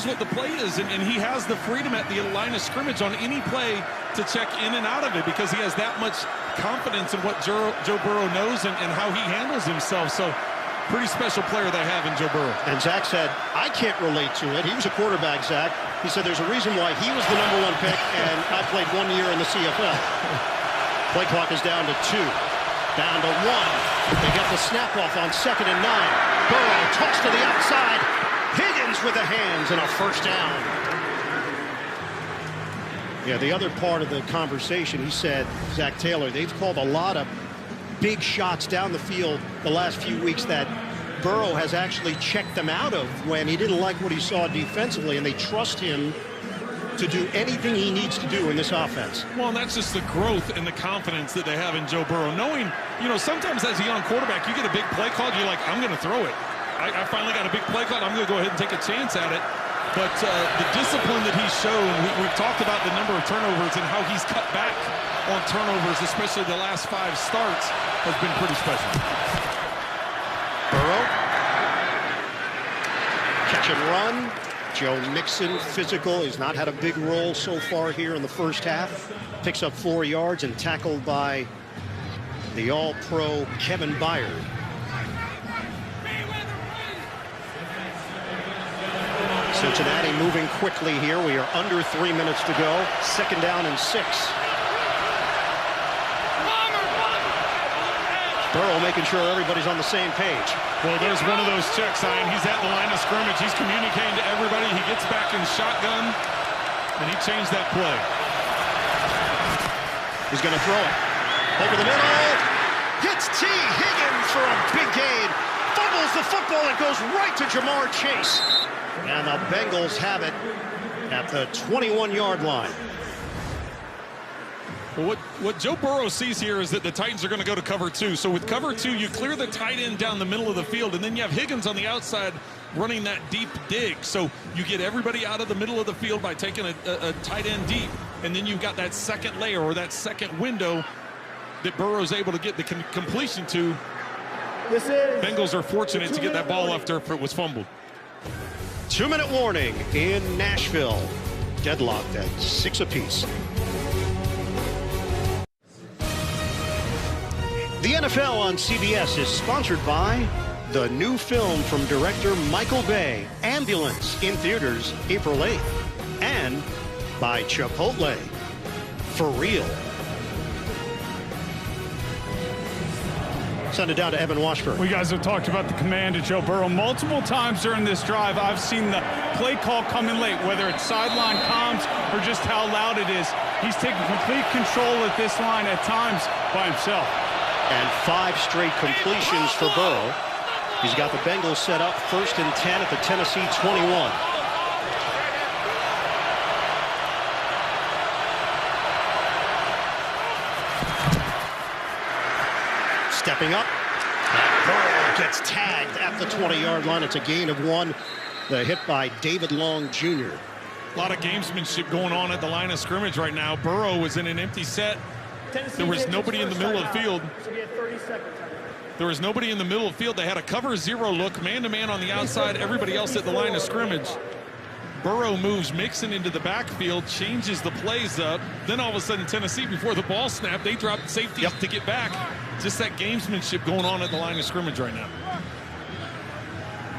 what the play is, and he has the freedom at the line of scrimmage on any play to check in and out of it because he has that much confidence in what Joe Burrow knows and how he handles himself. So pretty special player they have in Joe Burrow. And Zach said, I can't relate to it. He was a quarterback, Zach. He said there's a reason why he was the #1 pick, and I played 1 year in the CFL. Play clock is down to 2. Down to 1. They get the snap off on 2nd and 9. Burrow tossed to the outside. Higgins with the hands and a first down. Yeah, the other part of the conversation, he said, Zach Taylor, they've called a lot of big shots down the field the last few weeks that Burrow has actually checked them out of when he didn't like what he saw defensively, and they trust him to do anything he needs to do in this offense. Well, and that's just the growth and the confidence that they have in Joe Burrow. Knowing, you know, sometimes as a young quarterback, you get a big play called, you're like, I'm going to throw it. I finally got a big play called, I'm going to go ahead and take a chance at it. But the discipline that he's shown, we've talked about the number of turnovers and how he's cut back on turnovers, especially the last 5 starts, has been pretty special. Burrow. Catch and run. Joe Mixon, physical, has not had a big role so far here in the first half. Picks up 4 yards and tackled by the All-Pro Kevin Byard. Cincinnati moving quickly here. We are under 3 minutes to go. 2nd down and 6. Burrow making sure everybody's on the same page. Well, there's one of those checks, Ian. He's at the line of scrimmage. He's communicating to everybody. He gets back in shotgun, and he changed that play. He's going to throw it. Over the middle. Hits T. Higgins for a big gain. Fumbles the football. It goes right to Jamar Chase. And the Bengals have it at the 21-yard line. Well, what Joe Burrow sees here is that the Titans are going to go to cover 2. So with cover 2, you clear the tight end down the middle of the field, and then you have Higgins on the outside running that deep dig. So you get everybody out of the middle of the field by taking a tight end deep, and then you've got that second layer or that second window that Burrow's able to get the completion to. Bengals are fortunate to get that ball after it was fumbled. 2-minute warning in Nashville. Deadlocked at 6 apiece. The NFL on CBS is sponsored by the new film from director Michael Bay, Ambulance, in theaters April 8th, and by Chipotle, for real. Send it down to Evan Washburn. We guys have talked about the command of Joe Burrow multiple times during this drive. I've seen the play call come in late, whether it's sideline comms or just how loud it is. He's taking complete control at this line at times by himself. And 5 straight completions for Burrow. He's got the Bengals set up 1st and 10 at the Tennessee 21. Stepping up. And Burrow gets tagged at the 20-yard line. It's a gain of 1. The hit by David Long Jr. A lot of gamesmanship going on at the line of scrimmage right now. Burrow was in an empty set. There was nobody in the middle of the field. There was nobody in the middle of the field. They had a cover 0 look, man-to-man on the outside, everybody else at the line of scrimmage. Burrow moves Mixon into the backfield, changes the plays up. Then all of a sudden, Tennessee, before the ball snapped, they dropped safety to get back. Just that gamesmanship going on at the line of scrimmage right now.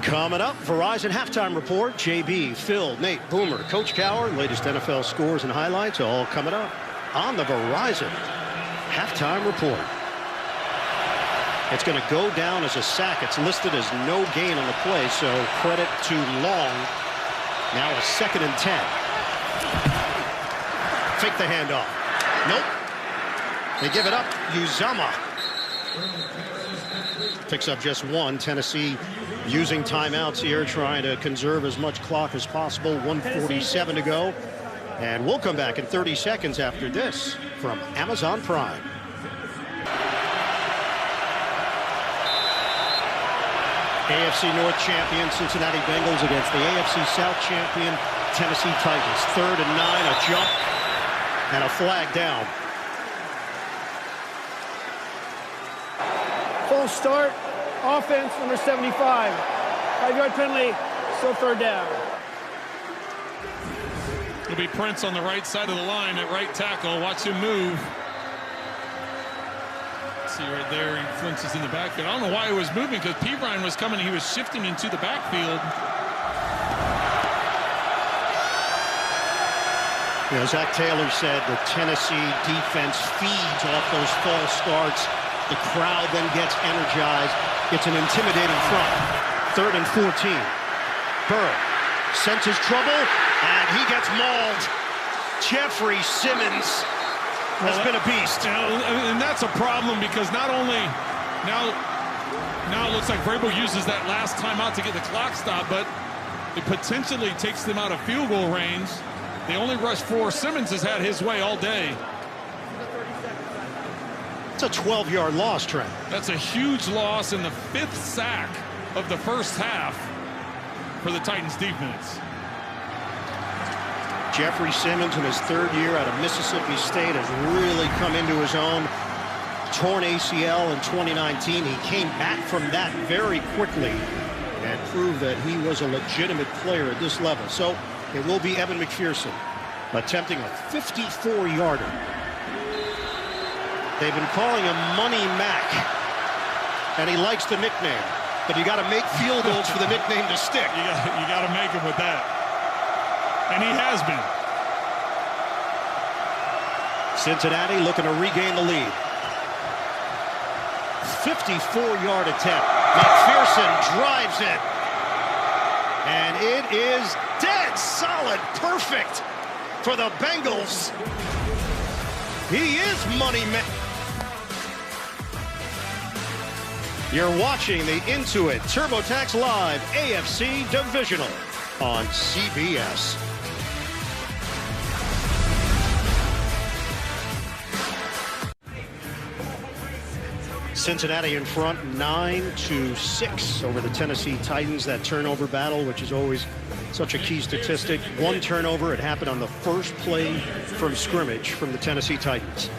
Coming up, Verizon Halftime Report. JB, Phil, Nate, Boomer, Coach Cowher, latest NFL scores and highlights all coming up on the Verizon Halftime Report. It's going to go down as a sack. It's listed as no gain on the play, so credit to Long. Now a 2nd and 10. Fake the handoff. Nope. They give it up. Uzama picks up just 1. Tennessee using timeouts here, trying to conserve as much clock as possible. 1:47 to go. And we'll come back in 30 seconds after this from Amazon Prime. AFC North champion Cincinnati Bengals against the AFC South champion Tennessee Titans. 3rd and 9, a jump and a flag down. False start, offense, number 75. 5-yard penalty, still 3rd down. It'll be Prince on the right side of the line at right tackle. Watch him move. See right there, he flinches in the backfield. I don't know why he was moving, because Perlman was coming. He was shifting into the backfield. You know, Zach Taylor said the Tennessee defense feeds off those false starts. The crowd then gets energized. It's an intimidating front. 3rd and 14. Burrow senses trouble, and he gets mauled. Jeffries Simmons has been a beast. And that's a problem, because not only now it looks like Vrabel uses that last timeout to get the clock stopped, but it potentially takes them out of field goal range. They only rushed 4. Simmons has had his way all day. It's a 12-yard loss, Trent. That's a huge loss, and the 5th sack of the first half for the Titans defense. Jeffries Simmons, in his 3rd year out of Mississippi State, has really come into his own. Torn ACL in 2019. He came back from that very quickly and proved that he was a legitimate player at this level. So it will be Evan McPherson attempting a 54-yarder. They've been calling him Money Mac, and he likes the nickname. But you got to make field goals for the nickname to stick. You got to make him with that. And he has been. Cincinnati looking to regain the lead. 54-yard attempt. McPherson drives it. And it is dead solid. Perfect for the Bengals. He is money man. You're watching the Intuit TurboTax Live AFC Divisional on CBS. Cincinnati in front 9-6 over the Tennessee Titans. That turnover battle, which is always such a key statistic. One turnover. It happened on the first play from scrimmage from the Tennessee Titans.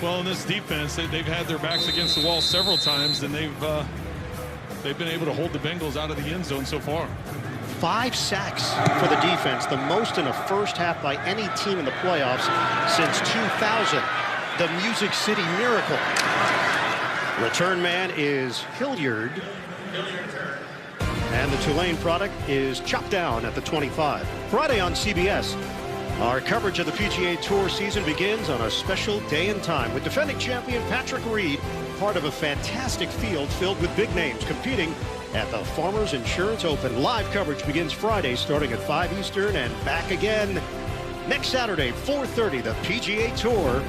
Well, in this defense, they've had their backs against the wall several times, and they've been able to hold the Bengals out of the end zone so far. 5 sacks for the defense, the most in a first half by any team in the playoffs since 2000. The Music City Miracle. Return man is Willard. And the Tulane product is chopped down at the 25. Friday on CBS. Our coverage of the PGA Tour season begins on a special day and time with defending champion Patrick Reed, part of a fantastic field filled with big names competing at the Farmers Insurance Open. Live coverage begins Friday starting at 5 Eastern and back again next Saturday, 4:30. The PGA Tour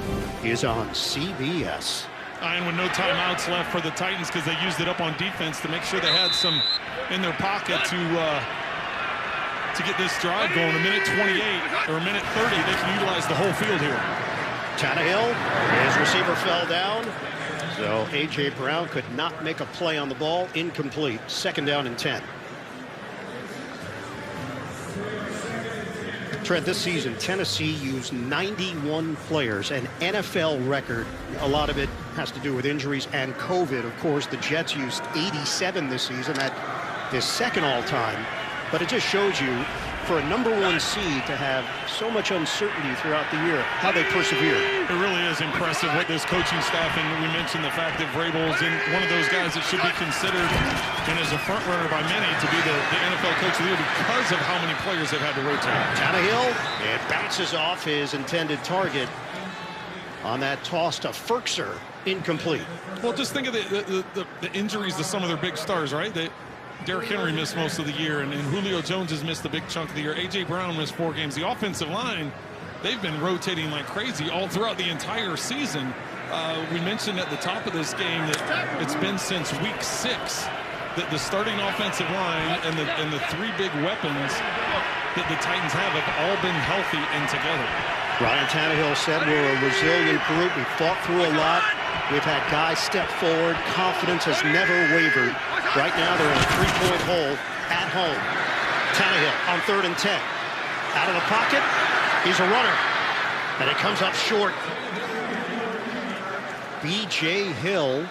is on CBS. And with no timeouts left for the Titans because they used it up on defense to make sure they had some in their pocket to get this drive going. A minute 28 or a minute 30, they can utilize the whole field here. Tannehill, his receiver fell down, so A.J. Brown could not make a play on the ball. Incomplete. 2nd down and 10. Trent, this season, Tennessee used 91 players, an NFL record. A lot of it has to do with injuries and COVID. Of course, the Jets used 87 this season. That is second all-time. But it just shows you, for a #1 seed to have so much uncertainty throughout the year, how they persevere. It really is impressive what this coaching staff, and we mentioned the fact that Vrabel's in one of those guys that should be considered and is a front runner by many to be the NFL Coach of the Year because of how many players they've had to rotate. Tannehill, it bounces off his intended target on that toss to Ferkser. Incomplete. Well, just think of the injuries to some of their big stars, right? Derrick Henry missed most of the year, and Julio Jones has missed a big chunk of the year. A.J. Brown missed 4 games. The offensive line, they've been rotating like crazy all throughout the entire season. We mentioned at the top of this game that it's been since week 6 that the starting offensive line and the 3 big weapons that the Titans have all been healthy and together. Ryan Tannehill said we're a resilient group. We fought through a lot. We've had guys step forward. Confidence has never wavered. Right now, they're in a 3-point hole at home. Tannehill on 3rd and 10. Out of the pocket. He's a runner. And it comes up short. B.J. Hill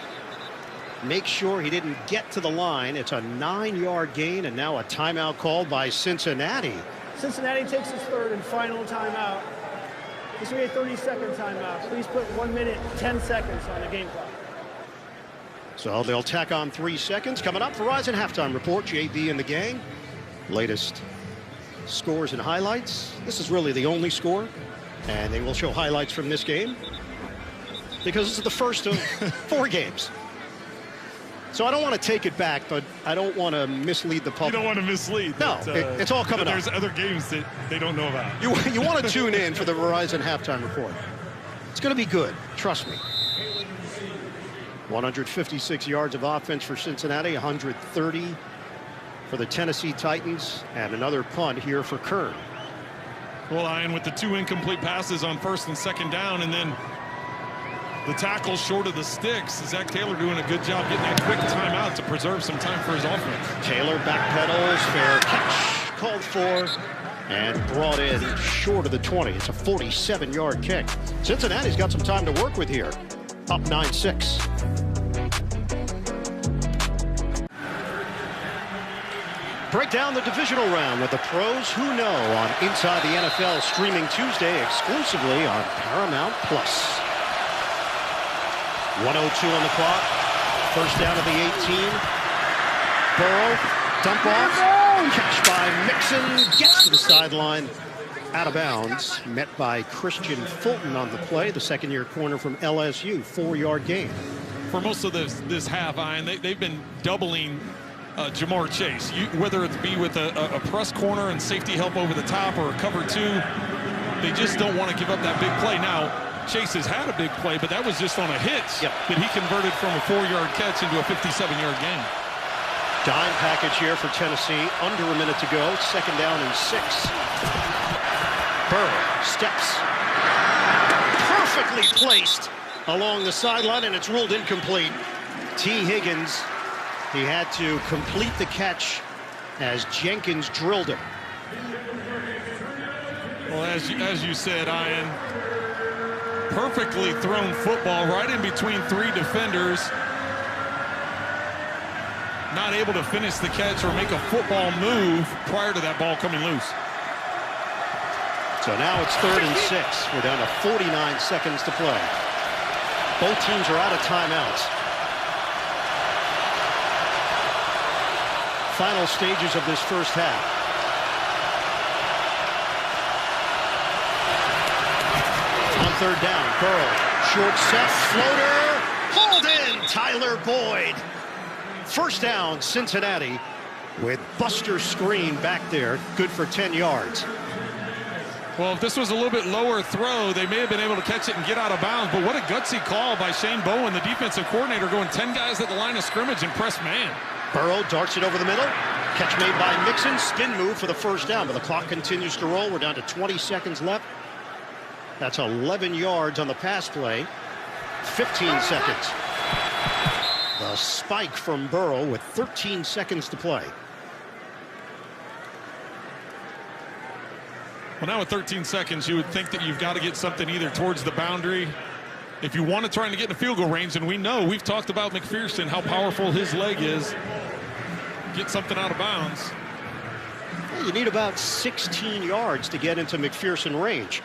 makes sure he didn't get to the line. It's a 9-yard gain, and now a timeout called by Cincinnati. Cincinnati takes his 3rd and final timeout. This will be a 30-second timeout. Please put 1 minute, 10 seconds on the game clock. So they'll tack on 3 seconds. Coming up, Verizon Halftime Report. JB and the gang. Latest scores and highlights. This is really the only score. And they will show highlights from this game, because this is the first of 4 games. So I don't want to take it back, but I don't want to mislead the public. You don't want to mislead. No, it's all coming up. There's other games that they don't know about. You want to tune in for the Verizon Halftime Report. It's going to be good. Trust me. 156 yards of offense for Cincinnati, 130 for the Tennessee Titans, and another punt here for Kern. Well, Ian, with the 2 incomplete passes on 1st and 2nd down, and then the tackle short of the sticks, Zach Taylor doing a good job getting that quick timeout to preserve some time for his offense. Taylor backpedals, fair catch called for, and brought in short of the 20. It's a 47-yard kick. Cincinnati's got some time to work with here. Up 9-6. Break down the divisional round with the pros who know on Inside the NFL, streaming Tuesday exclusively on Paramount+. 1:02 on the clock. 1st down at the 18. Burrow, dump off, catch by Mixon, gets to the sideline, out of bounds. Met by Christian Fulton on the play, the 2nd-year corner from LSU, 4-yard gain. for most of this half, Ian, they've been doubling Jamar Chase. Whether it be with a press corner and safety help over the top or a cover 2, they just don't want to give up that big play. Now, Chase has had a big play, but that was just on a hitch that he converted from a 4-yard catch into a 57-yard gain. Dime package here for Tennessee. Under a minute to go. 2nd down and 6. Burrow steps. Perfectly placed along the sideline, and it's ruled incomplete. T. Higgins, he had to complete the catch as Jenkins drilled him. Well, as you said, Ian, perfectly thrown football right in between 3 defenders. Not able to finish the catch or make a football move prior to that ball coming loose. So now it's 3rd and 6. We're down to 49 seconds to play. Both teams are out of timeouts. Final stages of this first half. On 3rd down, Burrow, short set, floater, hauled in, Tyler Boyd. 1st down, Cincinnati, with Buster Screen back there, good for 10 yards. Well, if this was a little bit lower throw, they may have been able to catch it and get out of bounds. But what a gutsy call by Shane Bowen, the defensive coordinator, going 10 guys at the line of scrimmage and press man. Burrow darts it over the middle. Catch made by Mixon. Spin move for the 1st down, but the clock continues to roll. We're down to 20 seconds left. That's 11 yards on the pass play. 15 seconds. The spike from Burrow with 13 seconds to play. Well, now with 13 seconds, you would think that you've got to get something either towards the boundary. If you want to try to get in the field goal range, and we've talked about McPherson, how powerful his leg is, get something out of bounds. Well, you need about 16 yards to get into McPherson range.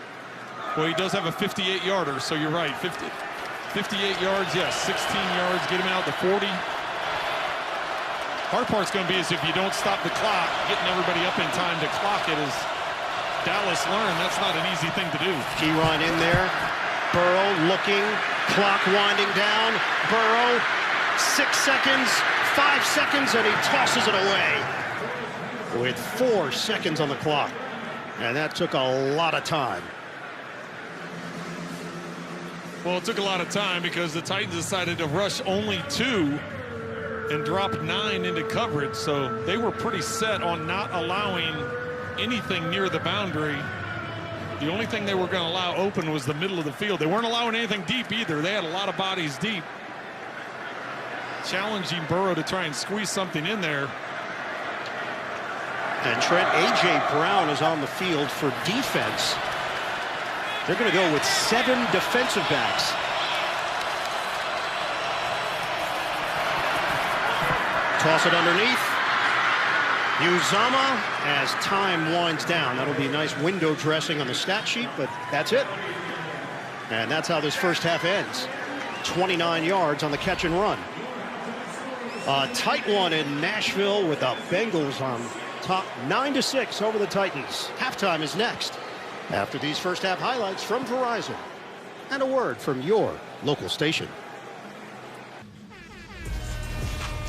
Well, he does have a 58-yarder, so you're right. 58 yards, yes, 16 yards, get him out to 40. Hard part's going to be is if you don't stop the clock, getting everybody up in time to clock it, as Dallas learned, that's not an easy thing to do. Key run in there. Burrow looking, clock winding down. Burrow, 6 seconds, 5 seconds, and he tosses it away with 4 seconds on the clock. And that took a lot of time. Well, it took a lot of time because the Titans decided to rush only 2 and drop 9 into coverage. So they were pretty set on not allowing anything near the boundary. The only thing they were going to allow open was the middle of the field. They weren't allowing anything deep either. They had a lot of bodies deep. Challenging Burrow to try and squeeze something in there. And Trent, A.J. Brown is on the field for defense. They're going to go with 7 defensive backs. Toss it underneath. Uzama as time winds down. That'll be nice window dressing on the stat sheet, but that's it. And that's how this first half ends. 29 yards on the catch and run. A tight one in Nashville with the Bengals on top, 9-6 over the Titans. Halftime is next after these first half highlights from Verizon and a word from your local station.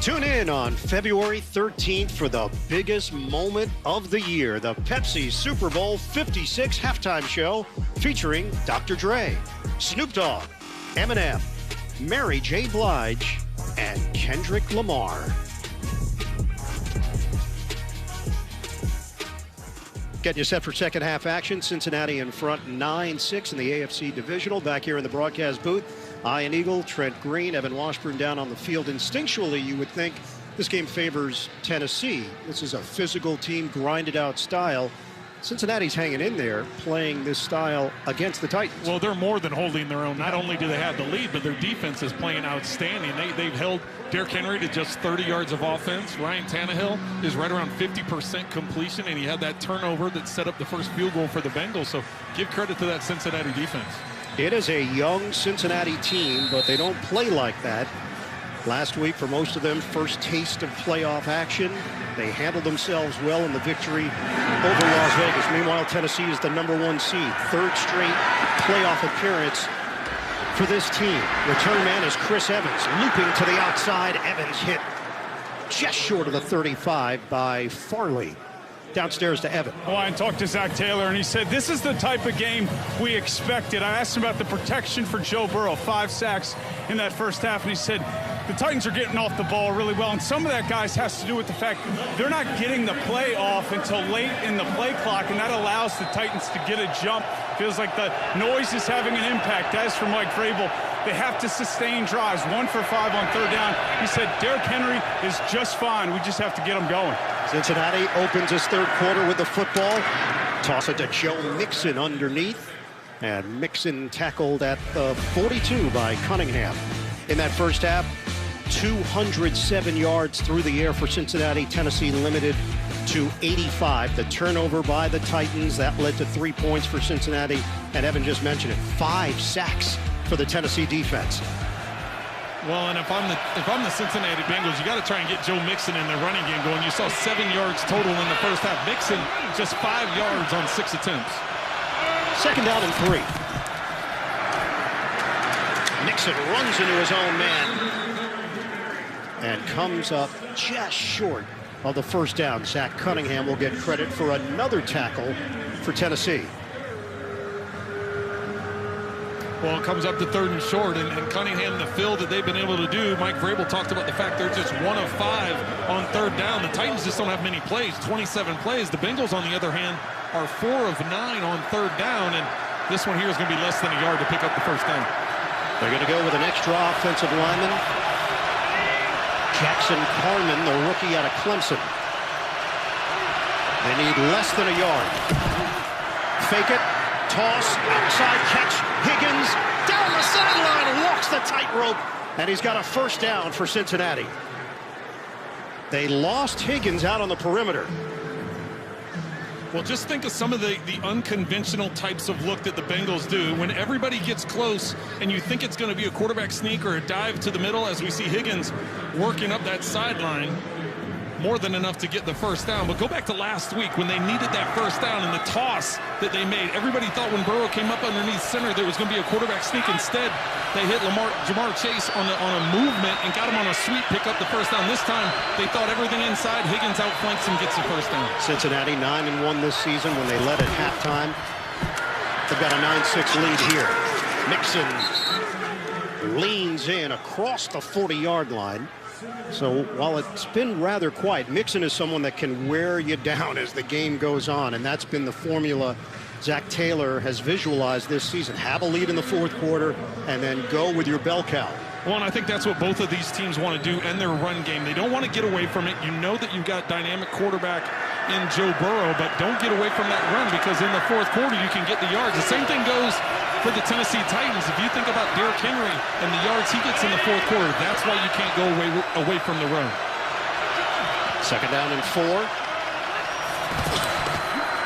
Tune in on February 13th for the biggest moment of the year, the Pepsi Super Bowl 56 halftime show featuring Dr. Dre, Snoop Dogg, Eminem, Mary J. Blige, and Kendrick Lamar. Getting you set for second half action. Cincinnati in front 9-6 in the AFC Divisional. Back here in the broadcast booth, Ian Eagle, Trent Green, Evan Washburn down on the field. Instinctually, you would think this game favors Tennessee. This is a physical team, grinded out style. Cincinnati's hanging in there, playing this style against the Titans. Well, they're more than holding their own. Not only do they have the lead, but their defense is playing outstanding. They've held Derrick Henry to just 30 yards of offense. Ryan Tannehill is right around 50% completion, and he had that turnover that set up the first field goal for the Bengals. So give credit to that Cincinnati defense. It is a young Cincinnati team, but they don't play like that. Last week, for most of them, first taste of playoff action. They handled themselves well in the victory over Las Vegas. Meanwhile, Tennessee is the #1 seed. Third straight playoff appearance for this team. Return man is Chris Evans, looping to the outside. Evans hit just short of the 35 by Farley. Downstairs to Evan. Well, I talked to Zach Taylor, and he said this is the type of game we expected. I asked him about the protection for Joe Burrow, 5 sacks in that first half, and he said the Titans are getting off the ball really well, and some of that, guys, has to do with the fact they're not getting the play off until late in the play clock, and that allows the Titans to get a jump. Feels like the noise is having an impact. As for Mike Vrabel, they have to sustain drives. 1 for 5 on third down. He said Derrick Henry is just fine. We just have to get him going. Cincinnati opens his third quarter with the football. Toss it to Joe Mixon underneath. And Mixon tackled at the 42 by Cunningham. In that first half, 207 yards through the air for Cincinnati. Tennessee limited to 85. The turnover by the Titans, that led to 3 points for Cincinnati. And Evan just mentioned it, 5 sacks for the Tennessee defense. Well, and if I'm the Cincinnati Bengals, you got to try and get Joe Mixon in the running game going. You saw 7 yards total in the first half. Mixon just 5 yards on 6 attempts. Second down and 3. Mixon runs into his own man and comes up just short of the first down. Zach Cunningham will get credit for another tackle for Tennessee. Well, it comes up to 3rd and short, and Cunningham, the fill that they've been able to do. Mike Vrabel talked about the fact they're just 1 of 5 on 3rd down. The Titans just don't have many plays, 27 plays. The Bengals, on the other hand, are 4 of 9 on 3rd down, and this one here is going to be less than a yard to pick up the first down. They're going to go with an extra offensive lineman. Jackson Perlman, the rookie out of Clemson. They need less than a yard. Fake it. Toss, outside catch, Higgins down the sideline, walks the tightrope, and he's got a first down for Cincinnati. They lost Higgins out on the perimeter. Well, just think of some of the unconventional types of look that the Bengals do. When everybody gets close and you think it's going to be a quarterback sneak or a dive to the middle, as we see Higgins working up that sideline, more than enough to get the first down. But go back to last week when they needed that first down and the toss that they made. Everybody thought when Burrow came up underneath center there was going to be a quarterback sneak. Instead, they hit Jamar Chase on a movement and got him on a sweep, pick up the first down. This time, they thought everything inside. Higgins outflanks and gets the first down. Cincinnati 9-1 this season when they led at halftime. They've got a 9-6 lead here. Mixon leans in across the 40-yard line. So while it's been rather quiet, Mixon is someone that can wear you down as the game goes on, and that's been the formula Zach Taylor has visualized this season. Have a lead in the fourth quarter and then go with your bell cow. Well, and I think that's what both of these teams want to do and their run game. They don't want to get away from it. You know that you've got dynamic quarterback in Joe Burrow, but don't get away from that run, because in the fourth quarter you can get the yards. The same thing goes for the Tennessee Titans. If you think about Derrick Henry and the yards he gets in the fourth quarter, that's why you can't go away from the run. Second down and 4.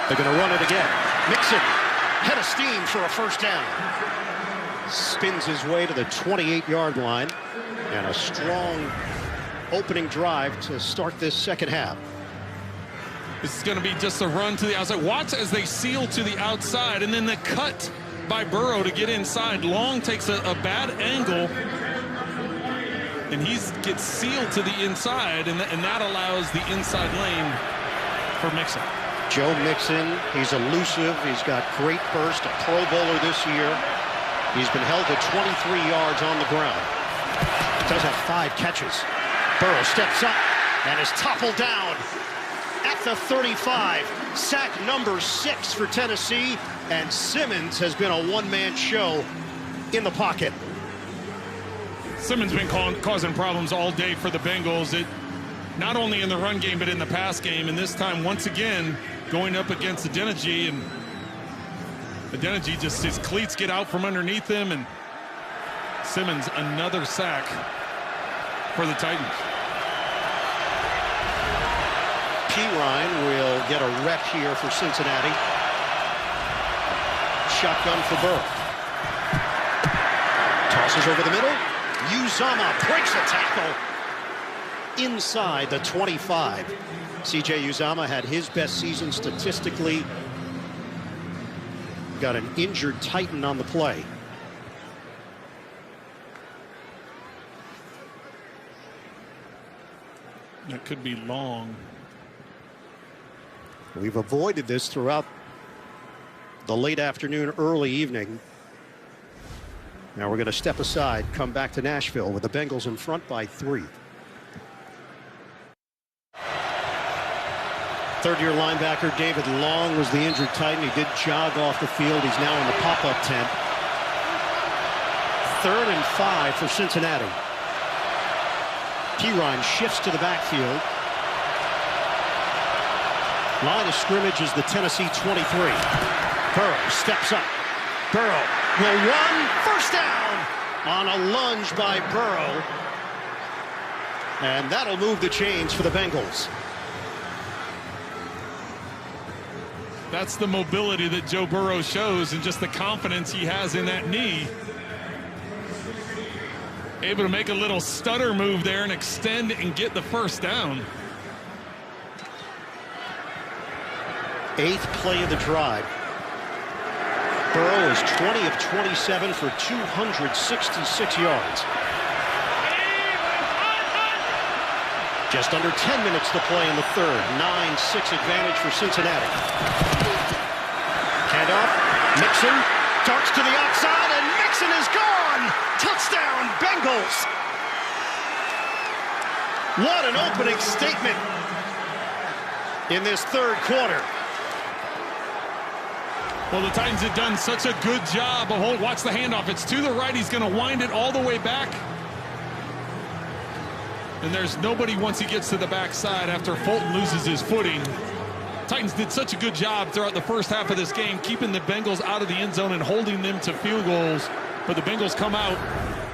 They're going to run it again. Mixon, head of steam for a first down. Spins his way to the 28-yard line, and a strong opening drive to start this second half. This is going to be just a run to the outside. Watch as they seal to the outside, and then the cut by Burrow to get inside. Long takes a bad angle, and he gets sealed to the inside, and that allows the inside lane for Mixon. Joe Mixon, he's elusive. He's got great burst, a Pro Bowler this year. He's been held to 23 yards on the ground. Does have 5 catches. Burrow steps up and is toppled down at the 35. Sack number 6 for Tennessee, and Simmons has been a one-man show in the pocket. Simmons been causing problems all day for the Bengals. Not only in the run game, but in the pass game. And this time, once again, going up against Adeniji, and Adeniji just, his cleats get out from underneath him, and Simmons another sack for the Titans. Perlman will get a rep here for Cincinnati. Shotgun for Burrow. Tosses over the middle. Uzomah breaks a tackle inside the 25. C.J. Uzomah had his best season statistically. Got an injured Titan on the play. That could be long. We've avoided this throughout the late afternoon, early evening. Now we're going to step aside, come back to Nashville with the Bengals in front by 3. Third-year linebacker David Long was the injured Titan. He did jog off the field. He's now in the pop-up tent. 3rd and 5 for Cincinnati. Perlman shifts to the backfield. Line of scrimmage is the Tennessee 23. Burrow steps up. Burrow will run. First down on a lunge by Burrow. And that'll move the chains for the Bengals. That's the mobility that Joe Burrow shows and just the confidence he has in that knee. Able to make a little stutter move there and extend and get the first down. 8th play of the drive. Burrow is 20 of 27 for 266 yards. Just under 10 minutes to play in the third. 9-6 advantage for Cincinnati. Handoff. Mixon darts to the outside, and Mixon is gone. Touchdown, Bengals. What an opening statement in this third quarter. Well, the Titans have done such a good job of watch the handoff. It's to the right. He's going to wind it all the way back. And there's nobody once he gets to the backside after Fulton loses his footing. Titans did such a good job throughout the first half of this game, keeping the Bengals out of the end zone and holding them to field goals. But the Bengals come out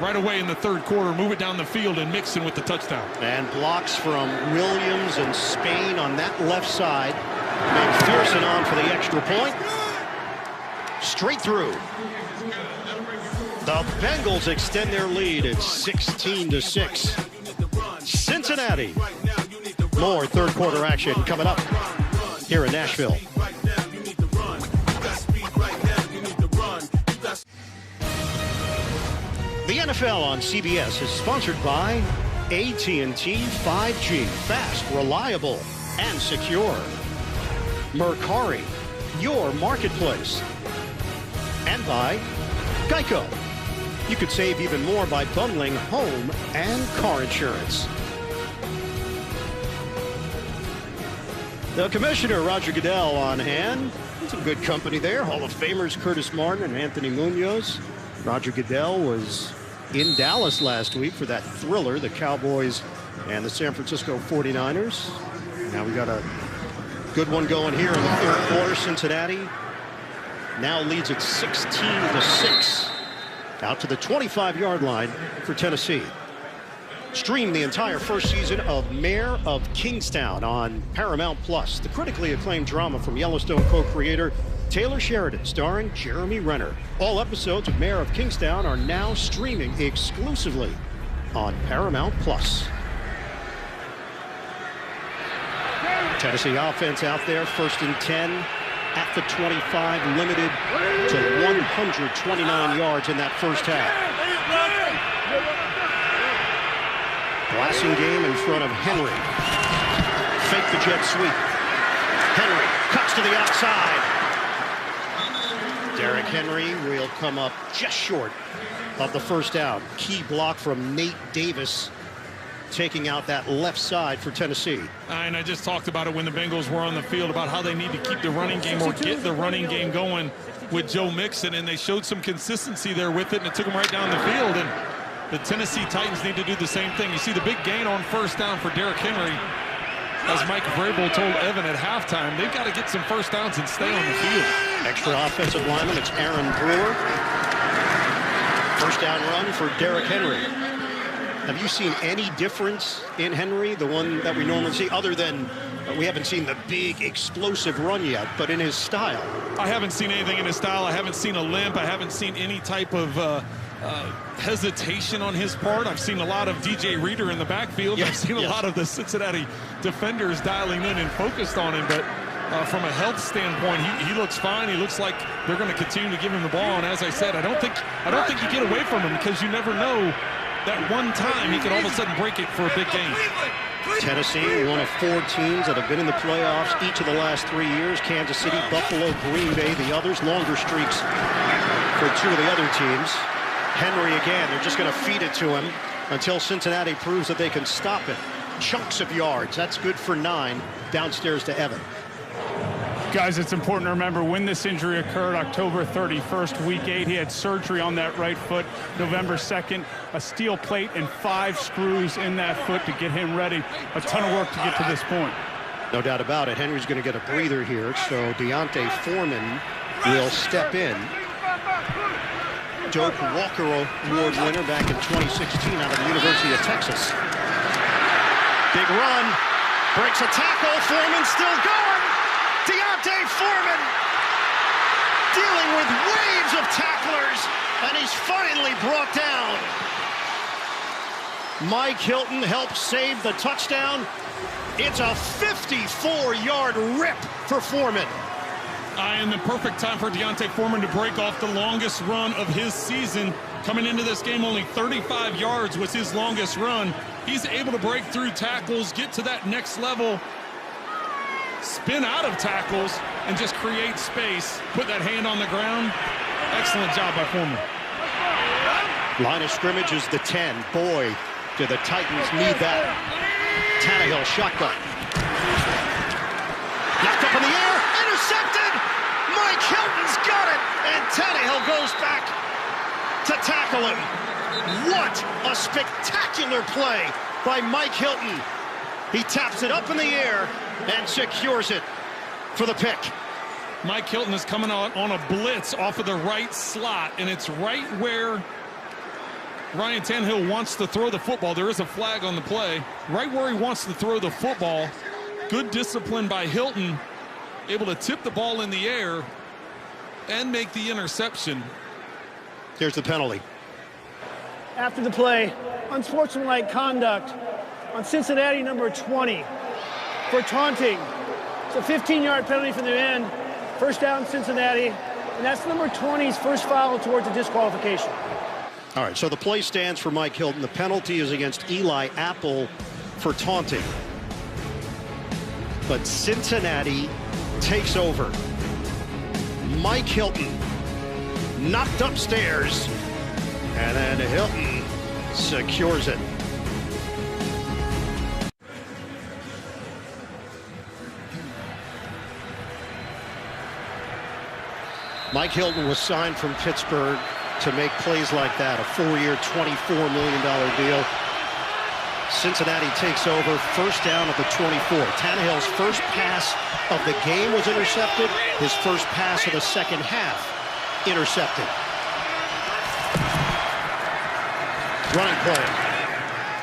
right away in the third quarter, move it down the field, and Mixon with the touchdown. And blocks from Williams and Spain on that left side. McPherson on for the extra point. Straight through. The Bengals extend their lead at 16-6. Cincinnati. More third quarter action coming up here in Nashville. The NFL on CBS is sponsored by AT&T 5G. Fast, reliable, and secure. Mercari, your marketplace. And by Geico. You could save even more by bundling home and car insurance. The commissioner, Roger Goodell, on hand. Some good company there. Hall of Famers Curtis Martin and Anthony Munoz. Roger Goodell was in Dallas last week for that thriller, the Cowboys and the San Francisco 49ers. Now we got a good one going here in the third quarter. Cincinnati now leads at 16-6. Out to the 25-yard line for Tennessee. Stream the entire first season of Mayor of Kingstown on Paramount Plus. The critically acclaimed drama from Yellowstone co-creator Taylor Sheridan, starring Jeremy Renner. All episodes of Mayor of Kingstown are now streaming exclusively on Paramount Plus. Tennessee offense out there, 1st and 10 at the 25, limited to 129 yards in that first half. Glassing game in front of Henry. Fake the jet sweep. Henry cuts to the outside. Derrick Henry will come up just short of the first down. Key block from Nate Davis, taking out that left side for Tennessee. And I just talked about it when the Bengals were on the field about how they need to keep the running game or get the running game going with Joe Mixon, and they showed some consistency there with it, and it took them right down the field. And the Tennessee Titans need to do the same thing. You see the big gain on first down for Derrick Henry. As Mike Vrabel told Evan at halftime, they've got to get some first downs and stay on the field. Extra offensive lineman, it's Aaron Brewer. First down run for Derrick Henry. Have you seen any difference in Henry, the one that we normally see, other than we haven't seen the big explosive run yet, but in his style? I haven't seen anything in his style. I haven't seen a limp. I haven't seen any type of hesitation on his part. I've seen a lot of DJ Reader in the backfield. Yes, I've seen a lot of the Cincinnati defenders dialing in and focused on him, but from a health standpoint, he looks fine. He looks like they're going to continue to give him the ball, and as I said, I don't think you get away from him, because you never know that one time he could all of a sudden break it for a big game. Tennessee, one of 4 teams that have been in the playoffs each of the last 3 years. Kansas City, Buffalo, Green Bay, the others. Longer streaks for 2 of the other teams. Henry again, they're just going to feed it to him until Cincinnati proves that they can stop it. Chunks of yards, that's good for 9. Downstairs to Evan. Guys, it's important to remember when this injury occurred, October 31st, week 8. He had surgery on that right foot. November 2nd, a steel plate and 5 screws in that foot to get him ready. A ton of work to get to this point. No doubt about it. Henry's going to get a breather here, so D'Onta Foreman will step in. Doak Walker Award winner back in 2016 out of the University of Texas. Big run, breaks a tackle, Foreman still going. D'Onta Foreman dealing with waves of tacklers, and he's finally brought down. Mike Hilton helps save the touchdown. It's a 54-yard rip for Foreman. And the perfect time for D'Onta Foreman to break off the longest run of his season. Coming into this game, only 35 yards was his longest run. He's able to break through tackles, get to that next level, spin out of tackles, and just create space. Put that hand on the ground. Excellent job by Foreman. Line of scrimmage is the 10. Boy, do the Titans need that. Tannehill shotgun. Knocked up in the air, intercepted. Mike Hilton's got it, and Tannehill goes back to tackle him. What a spectacular play by Mike Hilton. He taps it up in the air and secures it for the pick. Mike Hilton is coming out on a blitz off of the right slot, and it's right where Ryan Tannehill wants to throw the football. There is a flag on the play. Right where he wants to throw the football. Good discipline by Hilton, able to tip the ball in the air and make the interception. Here's the penalty. After the play, unsportsmanlike conduct on Cincinnati number 20 for taunting. It's a 15-yard penalty from the end. First down, Cincinnati. And that's number 20's first foul towards a disqualification. All right, so the play stands for Mike Hilton. The penalty is against Eli Apple for taunting. But Cincinnati takes over. Mike Hilton knocked upstairs, and then Hilton secures it. Mike Hilton was signed from Pittsburgh to make plays like that, a 4-year, $24 million deal. Cincinnati takes over, first down at the 24. Tannehill's first pass of the game was intercepted. His first pass of the second half intercepted. Running play.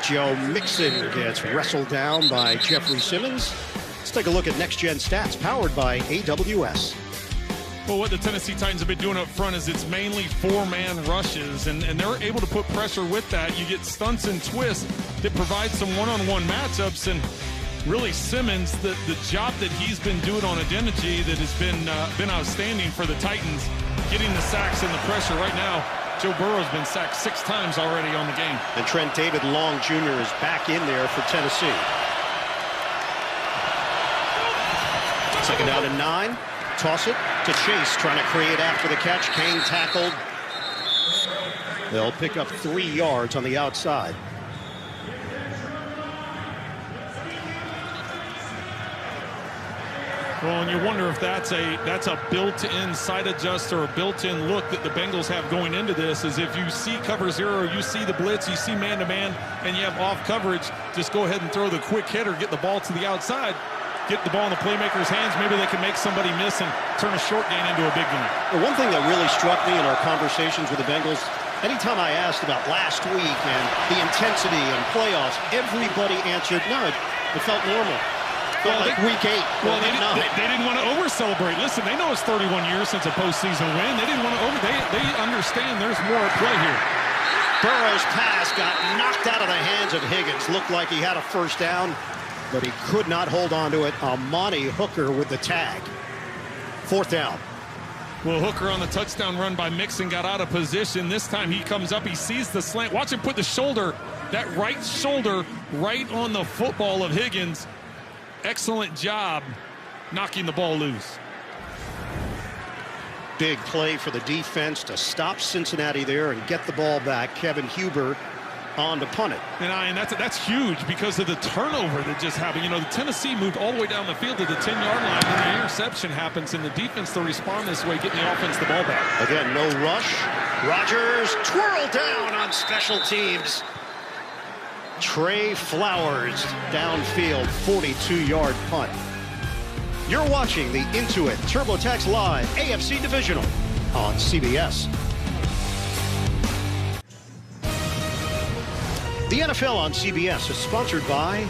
Joe Mixon gets wrestled down by Jeffries Simmons. Let's take a look at Next Gen Stats, powered by AWS. Well, what the Tennessee Titans have been doing up front is it's mainly 4-man rushes, and they're able to put pressure with that. You get stunts and twists that provide some one-on-one matchups, and really Simmons, the job that he's been doing on identity that has been outstanding for the Titans, getting the sacks and the pressure. Right now, Joe Burrow's been sacked 6 times already on the game. And Trent David Long Jr. is back in there for Tennessee. Second down and 9. Toss it to Chase, trying to create after the catch. Kane tackled. They'll pick up 3 yards on the outside. Well, and you wonder if that's a built-in side adjuster, a built-in look that the Bengals have going into this. Is if you see cover 0, you see the blitz, you see man-to-man, and you have off coverage, just go ahead and throw the quick hit or get the ball to the outside. Get the ball in the playmaker's hands. Maybe they can make somebody miss and turn a short gain into a big one. Well, one thing that really struck me in our conversations with the Bengals, anytime I asked about last week and the intensity and playoffs, everybody answered, no, it felt normal. Felt like week 8. Well, they didn't want to over-celebrate. Listen, they know it's 31 years since a postseason win. They didn't want to they understand there's more at play here. Burrow's pass got knocked out of the hands of Higgins. Looked like he had a first down, but he could not hold on to it. Amani Hooker with the tag. 4th down. Well, Hooker on the touchdown run by Mixon got out of position. This time he comes up, he sees the slant. Watch him put the shoulder, that right shoulder, right on the football of Higgins. Excellent job knocking the ball loose. Big play for the defense to stop Cincinnati there and get the ball back. Kevin Huber on to punt it. And that's huge because of the turnover that just happened. You know, the Tennessee moved all the way down the field to the 10-yard line, and the interception happens, and the defense to respond this way, getting the offense the ball back. Again, no rush. Rodgers twirled down on special teams. Trey Flowers downfield, 42-yard punt. You're watching the Intuit TurboTax Live AFC Divisional on CBS. The NFL on CBS is sponsored by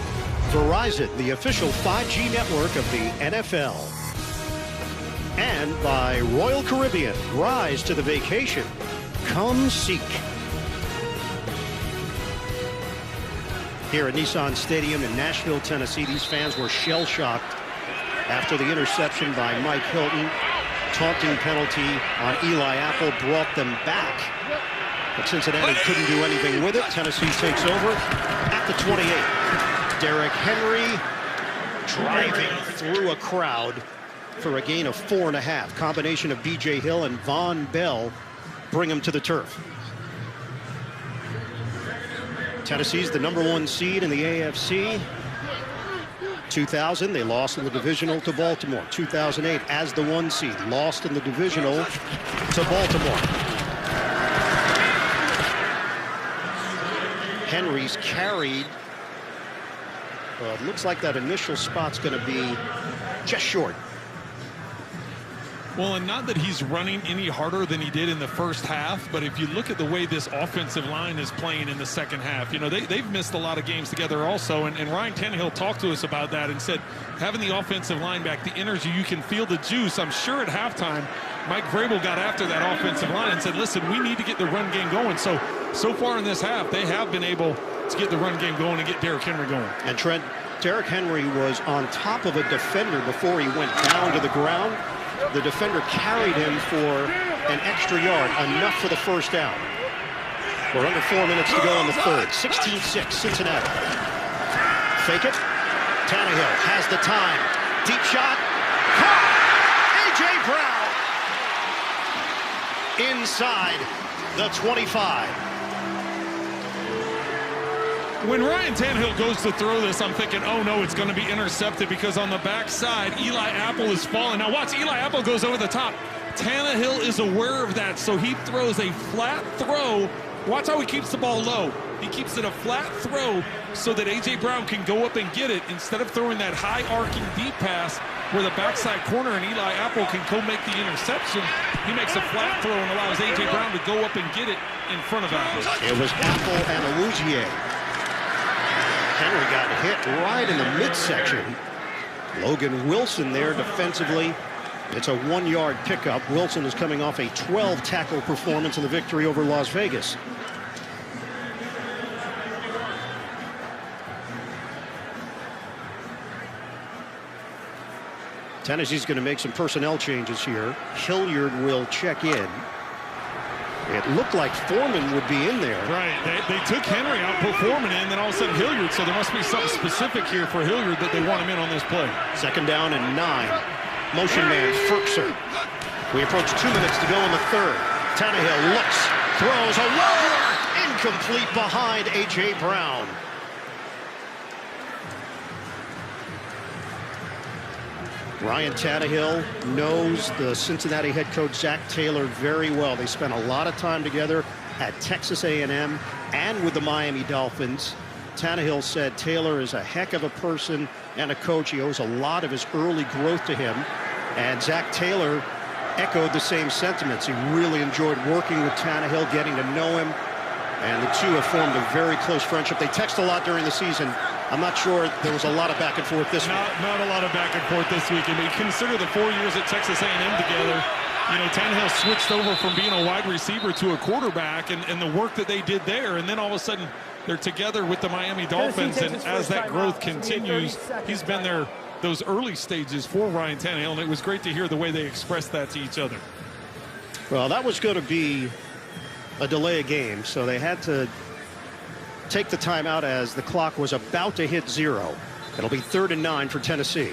Verizon, the official 5G network of the NFL. And by Royal Caribbean, rise to the vacation. Come seek. Here at Nissan Stadium in Nashville, Tennessee, these fans were shell-shocked after the interception by Mike Hilton. Taunting penalty on Eli Apple brought them back. But Cincinnati couldn't do anything with it. Tennessee takes over at the 28. Derrick Henry driving through a crowd for a gain of 4.5. Combination of B.J. Hill and Von Bell bring him to the turf. Tennessee's the #1 seed in the AFC. 2000, they lost in the divisional to Baltimore. 2008, as the 1 seed, lost in the divisional to Baltimore. Henry's carried. It looks like that initial spot's going to be just short. Well, and not that he's running any harder than he did in the first half, but if you look at the way this offensive line is playing in the second half, you know, they've missed a lot of games together also, and Ryan Tannehill talked to us about that and said, having the offensive line back, the energy, you can feel the juice. I'm sure at halftime, Mike Vrabel got after that offensive line and said, listen, we need to get the run game going. So far in this half, they have been able to get the run game going and get Derrick Henry going. And Trent, Derrick Henry was on top of a defender before he went down to the ground. The defender carried him for an extra yard, enough for the first down. We're under 4 minutes to go in the third. 16-6, Cincinnati. Fake it. Tannehill has the time. Deep shot. Caught! A.J. Brown inside the 25. When Ryan Tannehill goes to throw this, I'm thinking, oh no, it's going to be intercepted because on the backside, Eli Apple is falling. Now watch, Eli Apple goes over the top. Tannehill is aware of that, so he throws a flat throw. Watch how he keeps the ball low. He keeps it a flat throw so that A.J. Brown can go up and get it instead of throwing that high arcing deep pass where the backside corner and Eli Apple can go make the interception. He makes a flat throw and allows A.J. Brown to go up and get it in front of Apple. It was Apple and Awuzie. Henry got hit right in the midsection. Logan Wilson there defensively. It's a 1-yard pickup. Wilson is coming off a 12-tackle performance in the victory over Las Vegas. Tennessee's going to make some personnel changes here. Hilliard will check in. It looked like Foreman would be in there. Right. They took Henry out, put Foreman in, then all of a sudden Hilliard. So there must be something specific here for Hilliard that they want him in on this play. 2nd down and 9. Motion man Ferkser. We approach 2 minutes to go in the third. Tannehill looks, throws a roller, incomplete behind A.J. Brown. Ryan Tannehill knows the Cincinnati head coach Zach Taylor very well. They spent a lot of time together at Texas A&M and with the Miami Dolphins. Tannehill said Taylor is a heck of a person and a coach. He owes a lot of his early growth to him. And Zach Taylor echoed the same sentiments. He really enjoyed working with Tannehill, getting to know him. And the two have formed a very close friendship. They text a lot during the season. I'm not sure there was a lot of back and forth this week. Not a lot of back and forth this week. I mean, consider the 4 years at Texas A&M together. You know, Tannehill switched over from being a wide receiver to a quarterback, and the work that they did there, and then all of a sudden they're together with the Miami Dolphins, and as that growth continues, he's been there those early stages for Ryan Tannehill, and it was great to hear the way they expressed that to each other. Well, that was going to be a delay of game, so they had to take the timeout as the clock was about to hit 0. It'll be 3rd and 9 for Tennessee.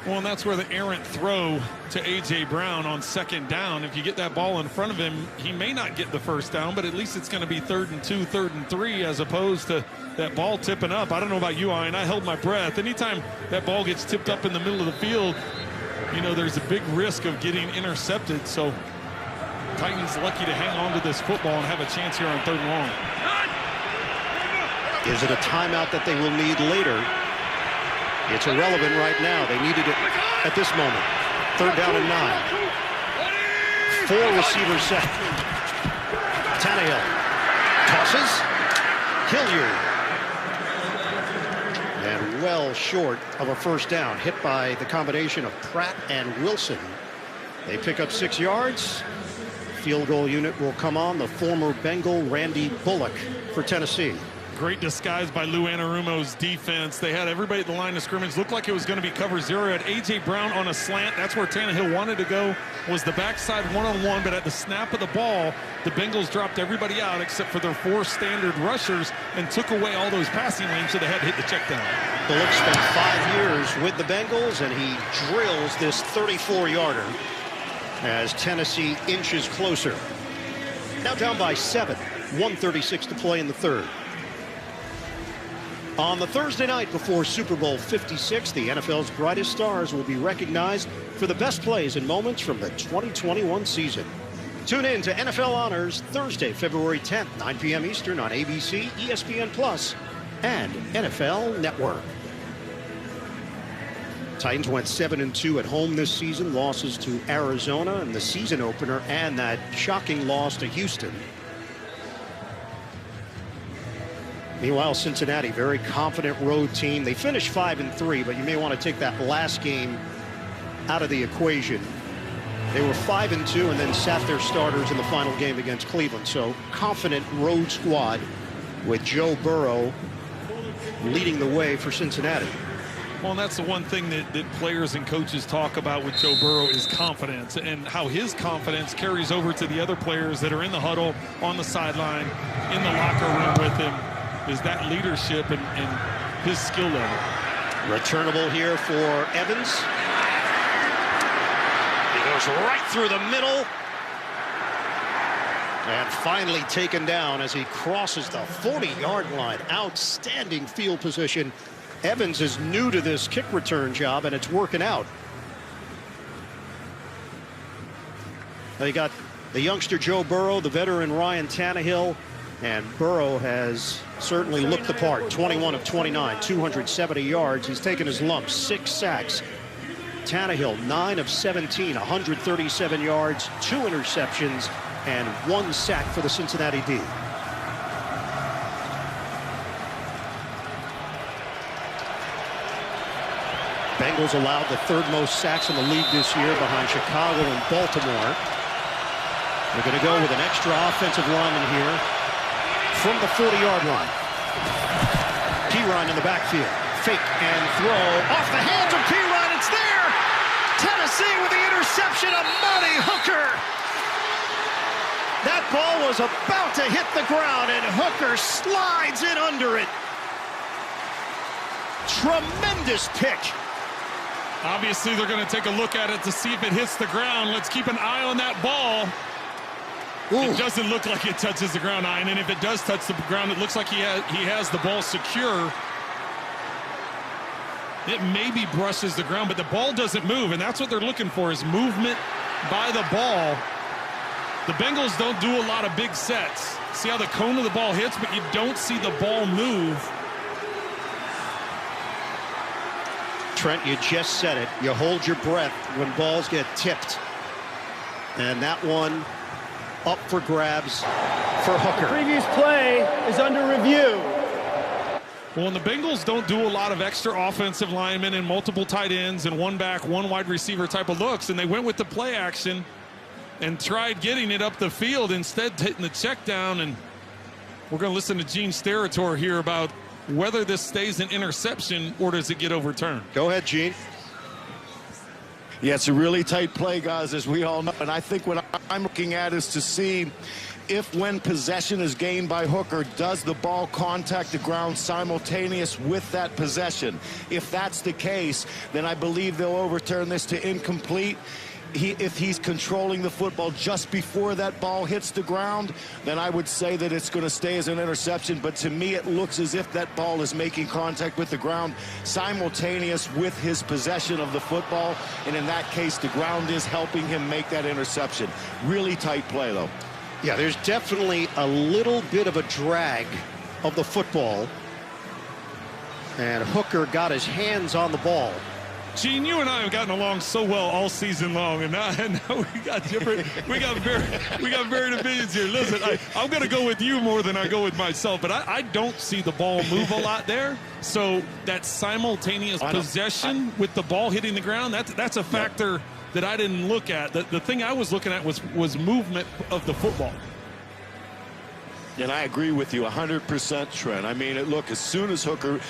Well, and that's where the errant throw to A.J. Brown on 2nd down. If you get that ball in front of him, he may not get the 1st down, but at least it's going to be 3rd and 2, 3rd and 3, as opposed to that ball tipping up. I don't know about you, Ian. I held my breath. Anytime that ball gets tipped up in the middle of the field, you know, there's a big risk of getting intercepted. So Titans lucky to hang on to this football and have a chance here on 3rd and long. Is it a timeout that they will need later? It's irrelevant right now. They needed it at this moment. 3rd down and 9. 4 receivers set. Tannehill tosses. Hilliard. And well short of a 1st down. Hit by the combination of Pratt and Wilson. They pick up 6 yards. Field goal unit will come on. The former Bengal Randy Bullock for Tennessee. Great disguise by Lou Anarumo's defense. They had everybody at the line of scrimmage. Looked like it was going to be cover 0. Had A.J. Brown on a slant. That's where Tannehill wanted to go, was the backside one-on-one. But at the snap of the ball, the Bengals dropped everybody out except for their 4 standard rushers and took away all those passing lanes, so they had to hit the check down. Bullock spent 5 years with the Bengals, and he drills this 34-yarder as Tennessee inches closer. Now down by 7. 1:36 to play in the 3rd. On the Thursday night before Super Bowl 56, the NFL's brightest stars will be recognized for the best plays and moments from the 2021 season. Tune in to NFL Honors Thursday, February 10th, 9 p.m. Eastern on ABC, ESPN Plus, and NFL Network. Titans went 7-2 at home this season. Losses to Arizona in the season opener and that shocking loss to Houston. Meanwhile, Cincinnati, very confident road team. They finished 5-3, but you may want to take that last game out of the equation. They were 5-2 and then sat their starters in the final game against Cleveland. So confident road squad with Joe Burrow leading the way for Cincinnati. Well, and that's the one thing that players and coaches talk about with Joe Burrow is confidence, and how his confidence carries over to the other players that are in the huddle, on the sideline, in the locker room with him, is that leadership and his skill level. Returnable here for Evans. He goes right through the middle. And finally taken down as he crosses the 40-yard line. Outstanding field position. Evans is new to this kick return job, and it's working out. They got the youngster Joe Burrow, the veteran Ryan Tannehill, and Burrow has certainly looked the part. 21 of 29, 270 yards. He's taken his lumps, 6 sacks. Tannehill, 9 of 17, 137 yards, 2 interceptions, and 1 sack for the Cincinnati D. Bengals allowed the 3rd most sacks in the league this year, behind Chicago and Baltimore. They're going to go with an extra offensive lineman here from the 40-yard line. Perlman in the backfield. Fake and throw off the hands of Perlman. It's there. Tennessee with the interception of Monty Hooker. That ball was about to hit the ground, and Hooker slides in under it. Tremendous pick. Obviously, they're going to take a look at it to see if it hits the ground. Let's keep an eye on that ball. Ooh. It doesn't look like it touches the ground, Ian, and if it does touch the ground, it looks like he has the ball secure. It maybe brushes the ground, but the ball doesn't move, and that's what they're looking for, is movement by the ball. The Bengals don't do a lot of big sets. See how the cone of the ball hits, but you don't see the ball move. Trent, you just said it. You hold your breath when balls get tipped. And that one up for grabs for Hooker. The previous play is under review. Well, and the Bengals don't do a lot of extra offensive linemen and multiple tight ends and 1 back, 1 wide receiver type of looks, and they went with the play action and tried getting it up the field, instead hitting the check down. And we're going to listen to Gene Steratore here about whether this stays an interception or does it get overturned. Go ahead, Gene. Yeah, it's a really tight play, guys, as we all know. And I think what I'm looking at is to see if when possession is gained by Hooker, does the ball contact the ground simultaneous with that possession? If that's the case, then I believe they'll overturn this to incomplete. If he's controlling the football just before that ball hits the ground, then I would say that it's going to stay as an interception. But to me, it looks as if that ball is making contact with the ground simultaneous with his possession of the football. And in that case, the ground is helping him make that interception. Really tight play, though. Yeah, there's definitely a little bit of a drag of the football. And Hooker got his hands on the ball. Gene, you and I have gotten along so well all season long, and now we got different, we got varied opinions here. Listen, I'm going to go with you more than I go with myself, but I don't see the ball move a lot there. So that simultaneous possession with the ball hitting the ground, that's a factor that I didn't look at. The thing I was looking at was movement of the football. And I agree with you 100%, Trent. I mean, look, as soon as Hooker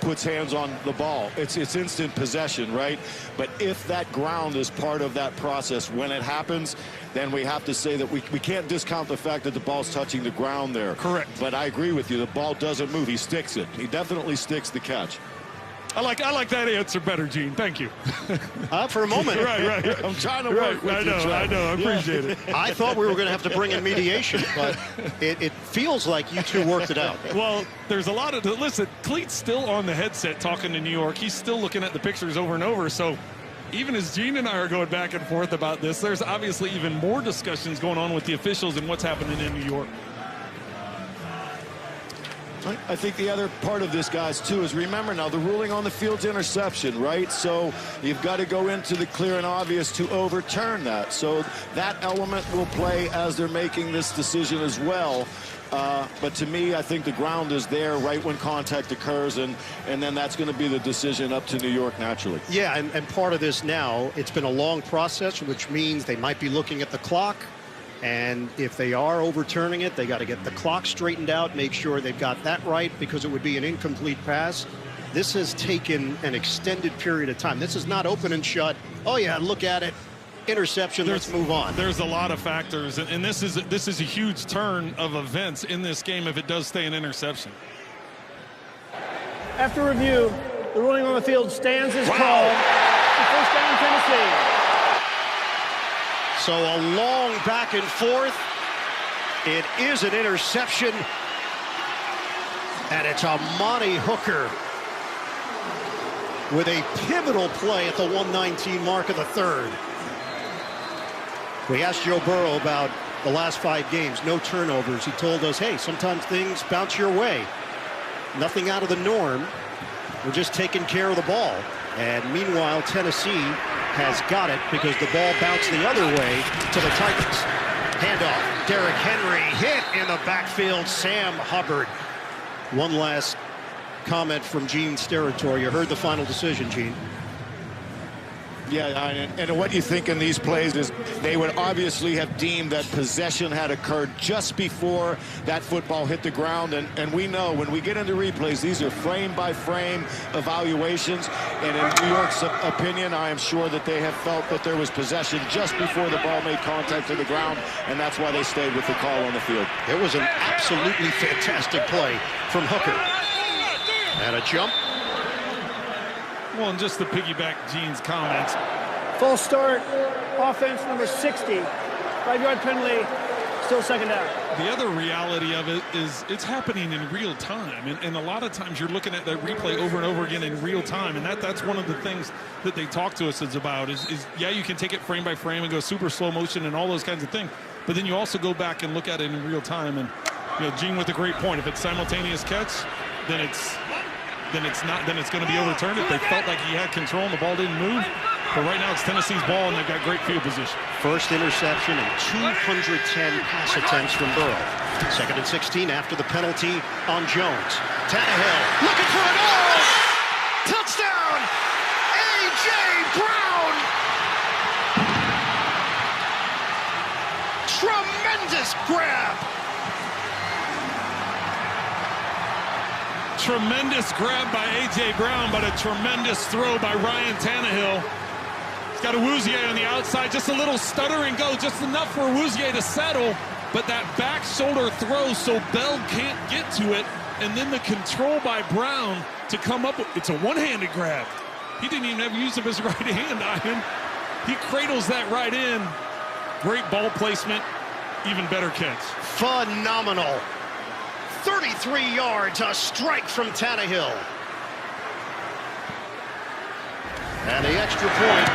puts hands on the ball, it's instant possession, right? But if that ground is part of that process, when it happens, then we have to say that we can't discount the fact that the ball's touching the ground there. Correct. But I agree with you. The ball doesn't move. He sticks it. He definitely sticks the catch. I like that answer better, Gene. Thank you. For a moment. Right. I'm trying to work with you, I know. I appreciate it. I thought we were going to have to bring in mediation, but it feels like you two worked it out. Well, there's a lot of... Listen, Clete's still on the headset talking to New York. He's still looking at the pictures over and over. So even as Gene and I are going back and forth about this, there's obviously even more discussions going on with the officials and what's happening in New York. I think the other part of this, guys, too, is remember now the ruling on the field's interception, right? So you've got to go into the clear and obvious to overturn that. So that element will play as they're making this decision as well. But to me, I think the ground is there right when contact occurs, and then that's going to be the decision up to New York naturally. Yeah, and part of this now, it's been a long process, which means they might be looking at the clock. And if they are overturning it, they got to get the clock straightened out, make sure they've got that right, because it would be an incomplete pass. This has taken an extended period of time. This is not open and shut. Oh, yeah, look at it. Interception, let's move on. There's a lot of factors, and this is a huge turn of events in this game if it does stay an interception. After review, the ruling on the field stands as called. First down, Tennessee. So a long back and forth. It is an interception. And it's Amani Hooker with a pivotal play at the 119 mark of the third. We asked Joe Burrow about the last 5 games, no turnovers. He told us, hey, sometimes things bounce your way. Nothing out of the norm. We're just taking care of the ball. And meanwhile, Tennessee has got it because the ball bounced the other way to the Titans. Handoff. Derrick Henry hit in the backfield. Sam Hubbard. One last comment from Gene's territory. You heard the final decision, Gene. Yeah, and what you think in these plays is they would obviously have deemed that possession had occurred just before that football hit the ground. And we know when we get into replays, these are frame-by-frame evaluations. And in New York's opinion, I am sure that they have felt that there was possession just before the ball made contact to the ground, and that's why they stayed with the call on the field. It was an absolutely fantastic play from Hooker. And a jump. Well, and just to piggyback Gene's comments. False start, offense number 60. 5-yard penalty, still second down. The other reality of it is it's happening in real time. And a lot of times you're looking at that replay over and over again in real time. And that's one of the things that they talk to us about is yeah, you can take it frame by frame and go super slow motion and all those kinds of things. But then you also go back and look at it in real time. And, you know, Gene with a great point. If it's simultaneous catch, then it's going to be overturned. If they felt like he had control and the ball didn't move. But right now it's Tennessee's ball, and they've got great field position. First interception and 210 pass attempts from Burrow. 2nd and 16 after the penalty on Jones. Tannehill looking for it all. Touchdown! A.J. Brown! Tremendous grab! Tremendous grab by A.J. Brown, but a tremendous throw by Ryan Tannehill. Got Awuzie on the outside, just a little stutter and go, just enough for Awuzie to settle, but that back shoulder throw so Bell can't get to it, and then the control by Brown to come up with, it's a one-handed grab. He didn't even have use of his right hand, Ivan. He cradles that right in. Great ball placement, even better catch. Phenomenal. 33 yards, a strike from Tannehill. And the extra point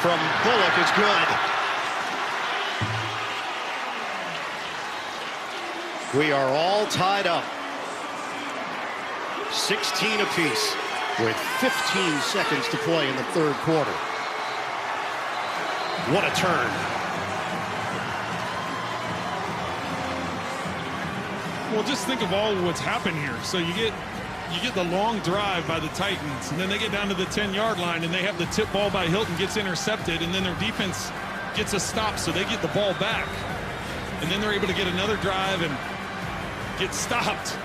from Bullock is good. We are all tied up. 16 apiece with 15 seconds to play in the third quarter. What a turn. Well, just think of all what's happened here. So you get the long drive by the Titans, and then they get down to the 10-yard line, and they have the tip ball by Hilton gets intercepted, and then their defense gets a stop, so they get the ball back. And then they're able to get another drive and get stopped.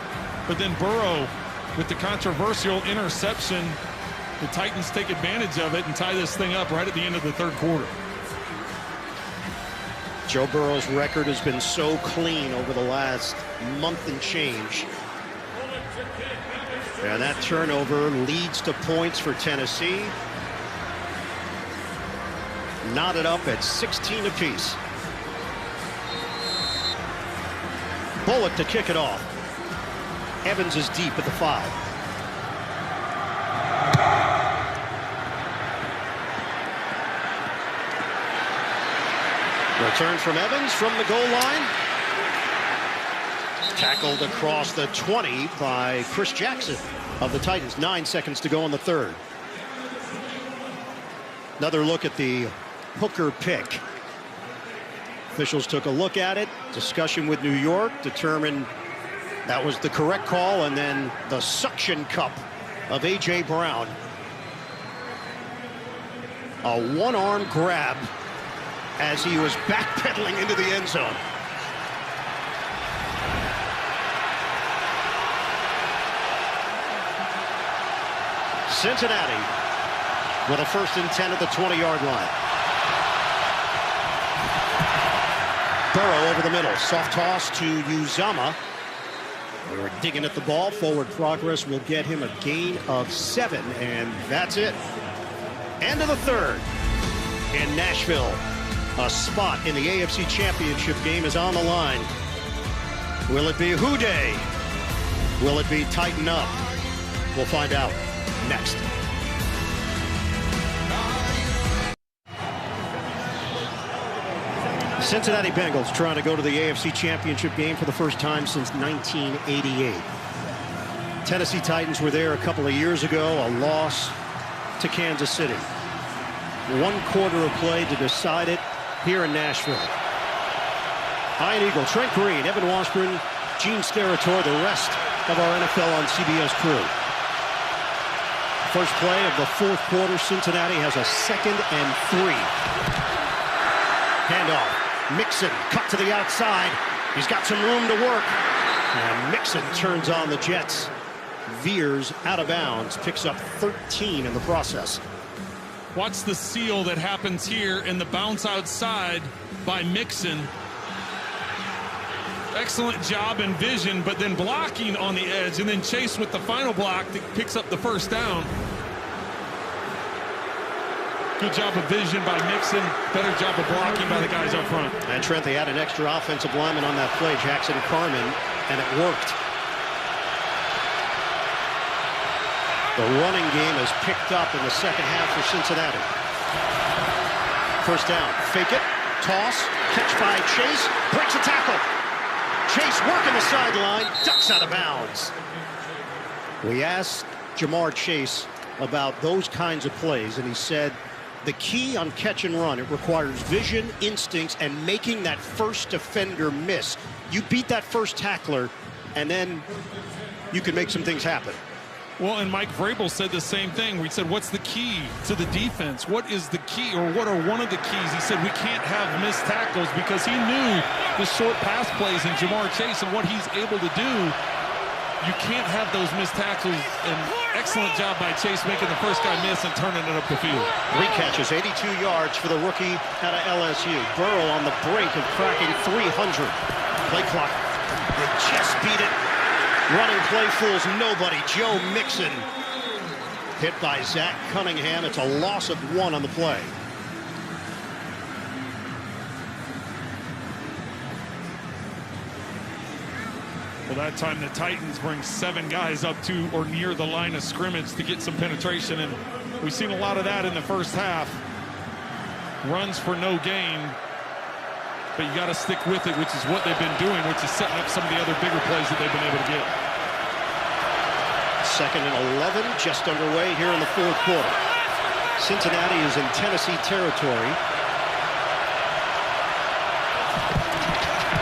But then Burrow with the controversial interception, the Titans take advantage of it and tie this thing up right at the end of the third quarter. Joe Burrow's record has been so clean over the last month and change. And that turnover leads to points for Tennessee. Knotted up at 16 apiece. Bullock to kick it off. Evans is deep at the 5. Return from Evans from the goal line. Tackled across the 20 by Chris Jackson of the Titans. 9 seconds to go in the third. Another look at the Hooker pick. Officials took a look at it. Discussion with New York. Determined that was the correct call. And then the suction cup of A.J. Brown. A one-arm grab as he was backpedaling into the end zone. Cincinnati with a 1st and 10 at the 20-yard line. Burrow over the middle. Soft toss to Uzama. They were digging at the ball. Forward progress will get him a gain of 7, and that's it. End of the third in Nashville. A spot in the AFC Championship game is on the line. Will it be Who Day? Will it be Tighten Up? We'll find out next. Cincinnati Bengals trying to go to the AFC Championship game for the first time since 1988. Tennessee Titans were there a couple of years ago, a loss to Kansas City. 1 quarter of play to decide it here in Nashville. Ian Eagle, Trent Green, Evan Washburn, Gene Steratore, the rest of our NFL on CBS crew. First play of the fourth quarter, Cincinnati has a 2nd and 3. Handoff. Mixon cut to the outside. He's got some room to work. And Mixon turns on the Jets. Veers out of bounds. Picks up 13 in the process. Watch the seal that happens here in the bounce outside by Mixon. Excellent job and vision, but then blocking on the edge, and then Chase with the final block that picks up the first down. Good job of vision by Mixon. Better job of blocking by the guys up front. And Trent, they had an extra offensive lineman on that play, Jackson Carman, and it worked. The running game has picked up in the second half for Cincinnati. First down, fake it, toss, catch by Chase, breaks a tackle. Chase working the sideline, ducks out of bounds. We asked Jamar Chase about those kinds of plays, and he said the key on catch and run, it requires vision, instincts, and making that first defender miss. You beat that first tackler, and then you can make some things happen. Well, and Mike Vrabel said the same thing. We said, what's the key to the defense? What is the key, or what are one of the keys? He said, we can't have missed tackles, because he knew the short pass plays in Jamar Chase and what he's able to do. You can't have those missed tackles. An excellent job by Chase making the first guy miss and turning it up the field. 3 catches, 82 yards for the rookie out of LSU. Burrow on the brink of cracking 300. Play clock. They just beat it. Running play fools nobody. Joe Mixon hit by Zach Cunningham. It's a loss of 1 on the play. Well, that time the Titans bring 7 guys up to or near the line of scrimmage to get some penetration, and we've seen a lot of that in the first half. Runs for no gain, but you got to stick with it, which is what they've been doing, which is setting up some of the other bigger plays that they've been able to get. 2nd and 11, just underway here in the 4th quarter. Cincinnati is in Tennessee territory.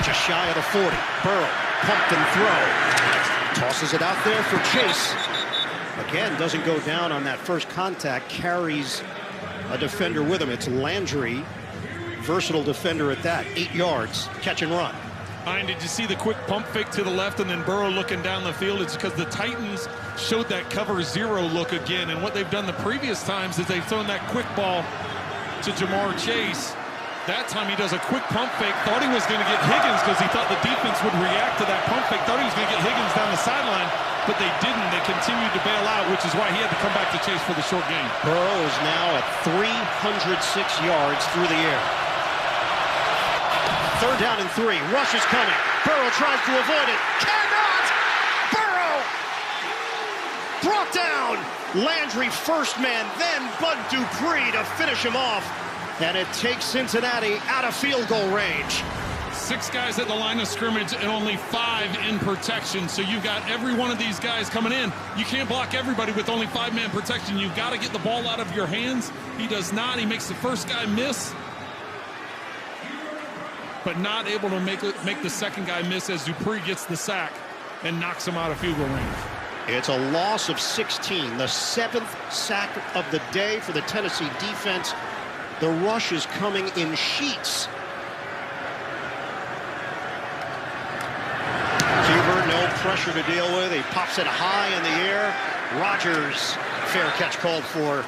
Just shy of the 40. Burrow. Pumped and throw. Tosses it out there for Chase. Again, doesn't go down on that first contact. Carries a defender with him. It's Landry. Versatile defender at that. 8 yards. Catch and run. Payne, did you see the quick pump fake to the left and then Burrow looking down the field? It's because the Titans showed that cover 0 look again. And what they've done the previous times is they've thrown that quick ball to Jamar Chase. That time he does a quick pump fake, thought he was going to get Higgins because he thought the defense would react to that pump fake, thought he was going to get Higgins down the sideline, but they didn't. They continued to bail out, which is why he had to come back to Chase for the short game. Burrow is now at 306 yards through the air. 3rd down and 3. Rush is coming. Burrow tries to avoid it. Cannot! Burrow! Brought down. Landry first man, then Bud Dupree to finish him off. And it takes Cincinnati out of field goal range. 6 guys at the line of scrimmage and only 5 in protection. So you've got every one of these guys coming in. You can't block everybody with only 5-man protection. You've got to get the ball out of your hands. He does not. He makes the first guy miss, but not able to make the second guy miss as Dupree gets the sack and knocks him out of field goal range. It's a loss of 16, the 7th sack of the day for the Tennessee defense. The rush is coming in sheets. Huber, no pressure to deal with. He pops it high in the air. Rodgers, fair catch called for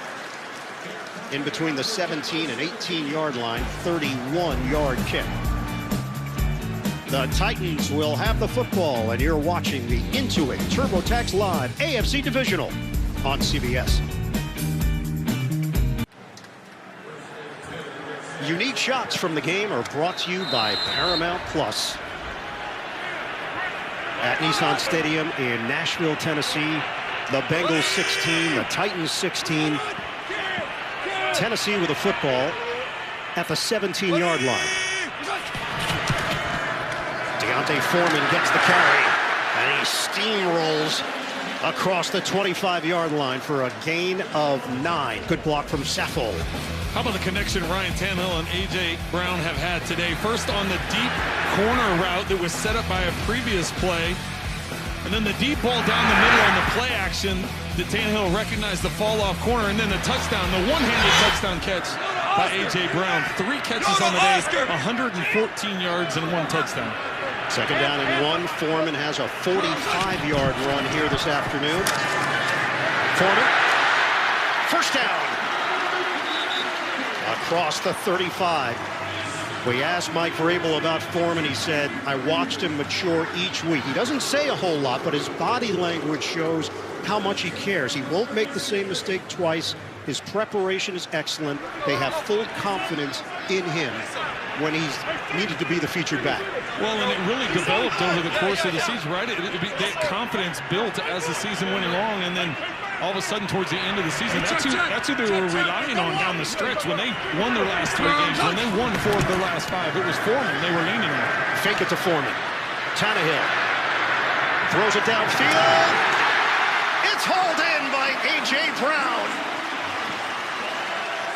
in between the 17 and 18-yard line. 31-yard kick. The Titans will have the football, and you're watching the Intuit TurboTax Live AFC Divisional on CBS. Unique shots from the game are brought to you by Paramount Plus. At Nissan Stadium in Nashville, Tennessee, the Bengals 16, the Titans 16. Tennessee with a football at the 17-yard line. Deontay Foreman gets the carry, and he steamrolls across the 25-yard line for a gain of 9. Good block from Saffold. How about the connection Ryan Tannehill and A.J. Brown have had today? First on the deep corner route that was set up by a previous play. And then the deep ball down the middle on the play action that Tannehill recognized the fall-off corner. And then the touchdown, the one-handed touchdown catch by A.J. Brown. 3 catches on the day, 114 yards and 1 touchdown. 2nd down and 1. Foreman has a 45-yard run here this afternoon. Foreman, first down. Across the 35. We asked Mike Vrabel about Foreman. He said, I watched him mature each week. He doesn't say a whole lot, but his body language shows how much he cares. He won't make the same mistake twice. His preparation is excellent. They have full confidence in him when he's needed to be the featured back. Well, and it really developed over the course of the season, right? That confidence built as the season went along, and then all of a sudden towards the end of the season, that's who they were relying on down the stretch when they won their last 3 games, when they won 4 of their last 5. It was Foreman they were leaning on. Fake it to Foreman. Tannehill throws it downfield. It's hauled in by A.J. Brown.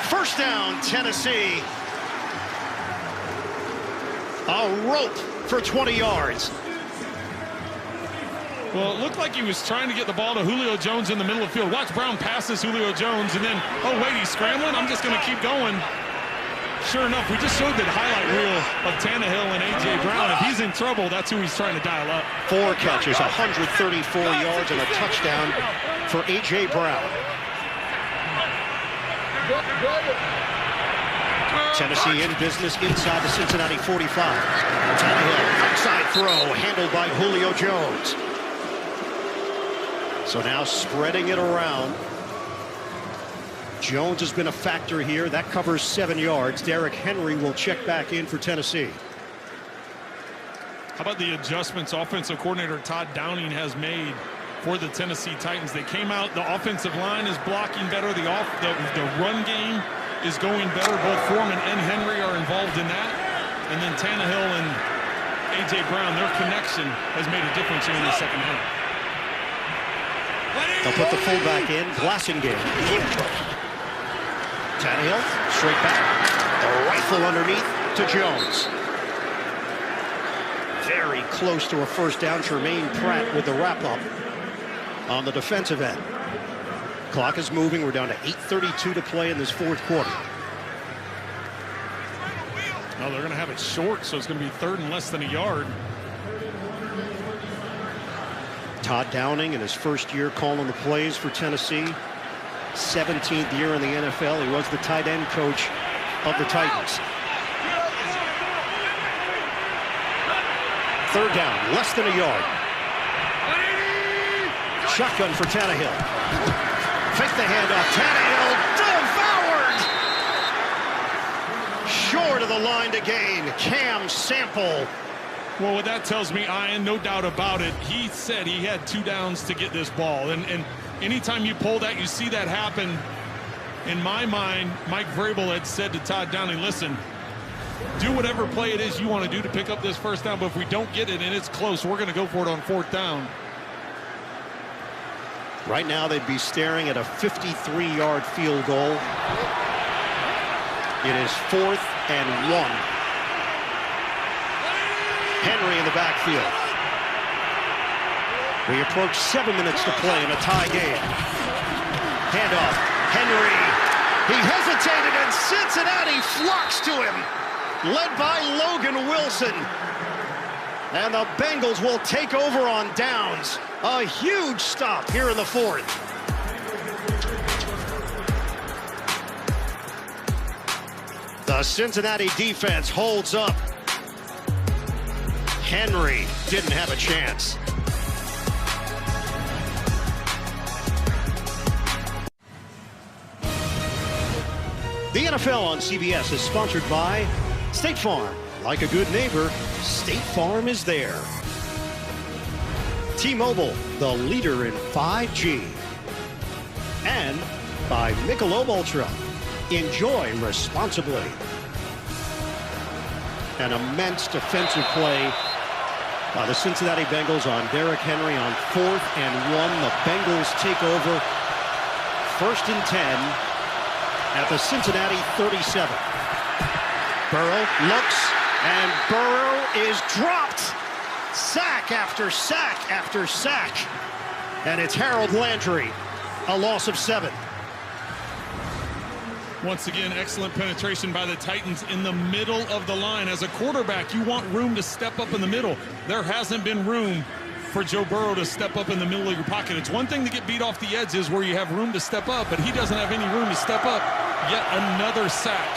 First down, Tennessee. A rope for 20 yards. Well, it looked like he was trying to get the ball to Julio Jones in the middle of the field. Watch Brown passes Julio Jones, and then, oh, wait, he's scrambling. I'm just going to keep going. Sure enough, we just showed that highlight reel of Tannehill and A.J. Brown. If he's in trouble, that's who he's trying to dial up. 4 catches, 134 yards, and a touchdown for A.J. Brown. Tennessee in business inside the Cincinnati 45. Tannehill, outside throw, handled by Julio Jones. So now spreading it around. Jones has been a factor here. That covers 7 yards. Derrick Henry will check back in for Tennessee. How about the adjustments offensive coordinator Todd Downing has made for the Tennessee Titans? They came out, the offensive line is blocking better. The run game is going better. Both Foreman and Henry are involved in that. And then Tannehill and A.J. Brown, their connection has made a difference here in the second half. They'll put the fullback in, Blasingame. Tannehill, straight back. A rifle underneath to Jones. Very close to a first down. Tremaine Pratt with the wrap-up on the defensive end. Clock is moving. We're down to 8:32 to play in this fourth quarter. Well, they're going to have it short, so it's going to be 3rd and less than a yard. Todd Downing in his first year calling the plays for Tennessee. 17th year in the NFL. He was the tight end coach of the Titans. 3rd down, less than a yard. Shotgun for Tannehill. Fake the handoff. Tannehill devoured. Short of the line to gain. Cam Sample. Well, what that tells me, Ian, no doubt about it, he said he had 2 downs to get this ball. And anytime you pull that, you see that happen. In my mind, Mike Vrabel had said to Todd Downing, listen, do whatever play it is you want to do to pick up this first down, but if we don't get it and it's close, we're going to go for it on 4th down. Right now, they'd be staring at a 53-yard field goal. It is 4th and 1. Henry in the backfield. We approach 7 minutes to play in a tie game. Handoff. Henry. He hesitated, and Cincinnati flocks to him. Led by Logan Wilson. And the Bengals will take over on downs. A huge stop here in the 4th. The Cincinnati defense holds up. Henry didn't have a chance. The NFL on CBS is sponsored by State Farm. Like a good neighbor, State Farm is there. T-Mobile, the leader in 5G. And by Michelob Ultra. Enjoy responsibly. An immense defensive play by the Cincinnati Bengals on Derrick Henry on 4th and 1. The Bengals take over 1st and 10 at the Cincinnati 37. Burrow looks, and Burrow is dropped. Sack after sack after sack. And it's Harold Landry, a loss of 7. Once again, excellent penetration by the Titans in the middle of the line. As a quarterback, you want room to step up in the middle. There hasn't been room for Joe Burrow to step up in the middle of your pocket. It's one thing to get beat off the edges where you have room to step up, but he doesn't have any room to step up. Yet another sack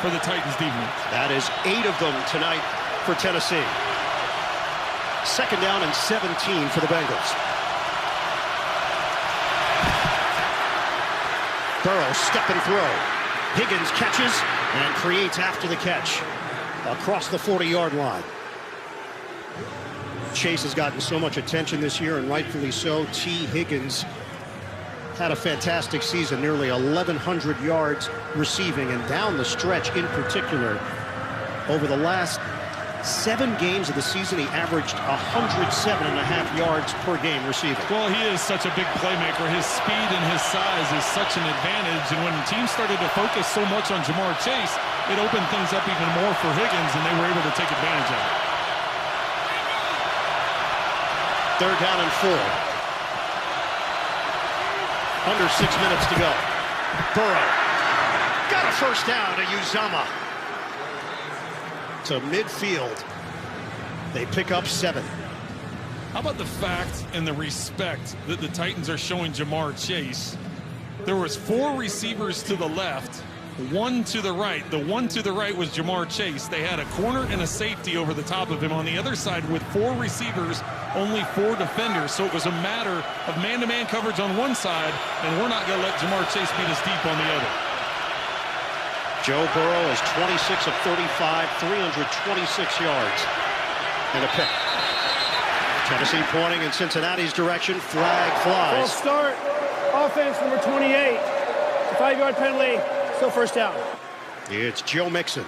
for the Titans defense. That is 8 of them tonight for Tennessee. 2nd down and 17 for the Bengals. Burrow step and throw. Higgins catches and creates after the catch across the 40-yard line. Chase has gotten so much attention this year, and rightfully so. T. Higgins had a fantastic season, nearly 1,100 yards receiving, and down the stretch in particular. Over the last 7 games of the season, he averaged 107.5 yards per game receiving. Well, he is such a big playmaker. His speed and his size is such an advantage. And when the team started to focus so much on Jamar Chase, it opened things up even more for Higgins, and they were able to take advantage of it. 3rd down and 4. Under 6 minutes to go. Burrow got a first down to Uzomah. To midfield. They pick up 7. How about the fact and the respect that the Titans are showing Jamar Chase? There was 4 receivers to the left, 1 to the right. The 1 to the right was Jamar Chase. They had a corner and a safety over the top of him. On the other side, with 4 receivers, only 4 defenders. So it was a matter of man-to-man coverage on one side, and we're not going to let Jamar Chase beat us deep on the other. Joe Burrow is 26 of 35, 326 yards, and a pick. Tennessee pointing in Cincinnati's direction. Flag flies. False start. Offense number 28. It's a 5-yard penalty. Still first down. It's Joe Mixon.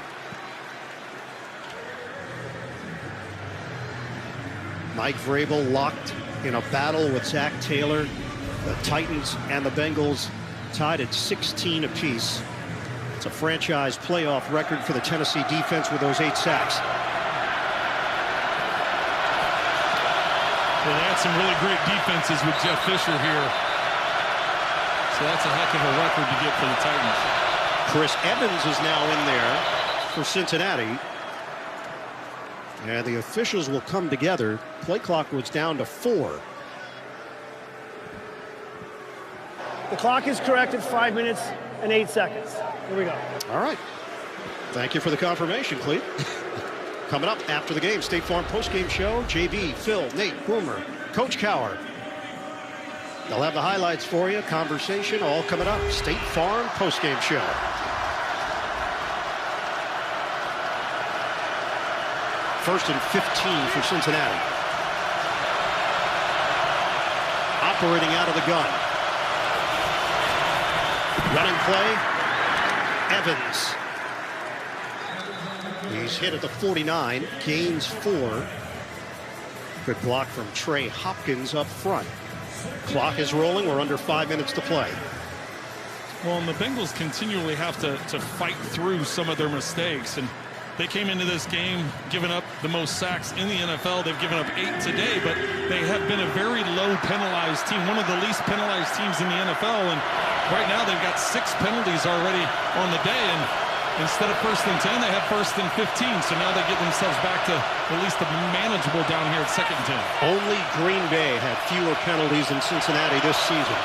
Mike Vrabel locked in a battle with Zach Taylor. The Titans and the Bengals tied at 16 apiece. It's a franchise playoff record for the Tennessee defense with those 8 sacks. Well, they had some really great defenses with Jeff Fisher here. So that's a heck of a record to get for the Titans. Chris Evans is now in there for Cincinnati. And the officials will come together. Play clock was down to 4. The clock is correct at 5 minutes and 8 seconds. Here we go. All right. Thank you for the confirmation, Clete. Coming up after the game, State Farm postgame show. JB, Phil, Nate, Boomer, Coach Cowher. They'll have the highlights for you. Conversation all coming up. State Farm postgame show. First and 15 for Cincinnati. Operating out of the gun. Running play. Evans. He's hit at the 49, gains 4. Good block from Trey Hopkins up front. Clock is rolling. We're under 5 minutes to play. Well, and the Bengals continually have to fight through some of their mistakes. And they came into this game giving up the most sacks in the NFL. They've given up 8 today, but they have been a very low penalized team, one of the least penalized teams in the NFL. And right now they've got 6 penalties already on the day. And instead of 1st and 10, they have 1st and 15. So now they get themselves back to at least a manageable down here at 2nd and 10. Only Green Bay had fewer penalties than Cincinnati this season.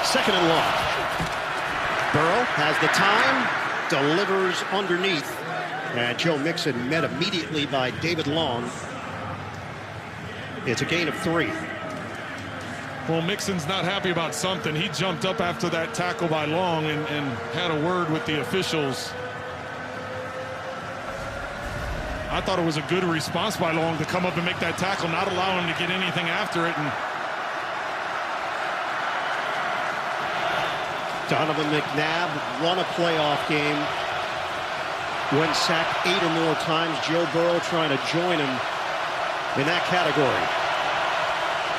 2nd and long. Burrow has the time, delivers underneath. And Joe Mixon met immediately by David Long. It's a gain of 3. Well, Mixon's not happy about something. He jumped up after that tackle by Long and had a word with the officials. I thought it was a good response by Long to come up and make that tackle, not allow him to get anything after it. And Donovan McNabb won a playoff game when sacked 8 or more times. Joe Burrow trying to join him in that category.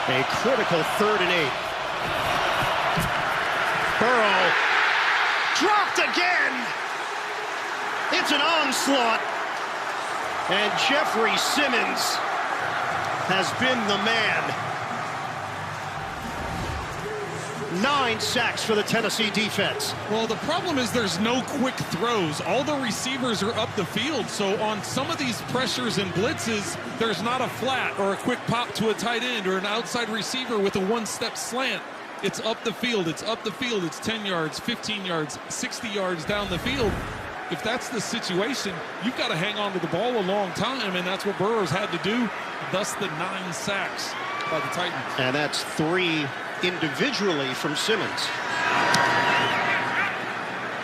A critical 3rd and 8. Burrow dropped again. It's an onslaught. And Jeffries has been the man. 9 sacks for the Tennessee defense. Well, the problem is there's no quick throws. All the receivers are up the field. So on some of these pressures and blitzes, there's not a flat or a quick pop to a tight end or an outside receiver with a 1-step slant. It's up the field. It's up the field. It's 10 yards, 15 yards, 60 yards down the field. If that's the situation, you've got to hang on to the ball a long time, and that's what Burrow's had to do. Thus the 9 sacks by the Titans. And that's 3 individually from Simmons.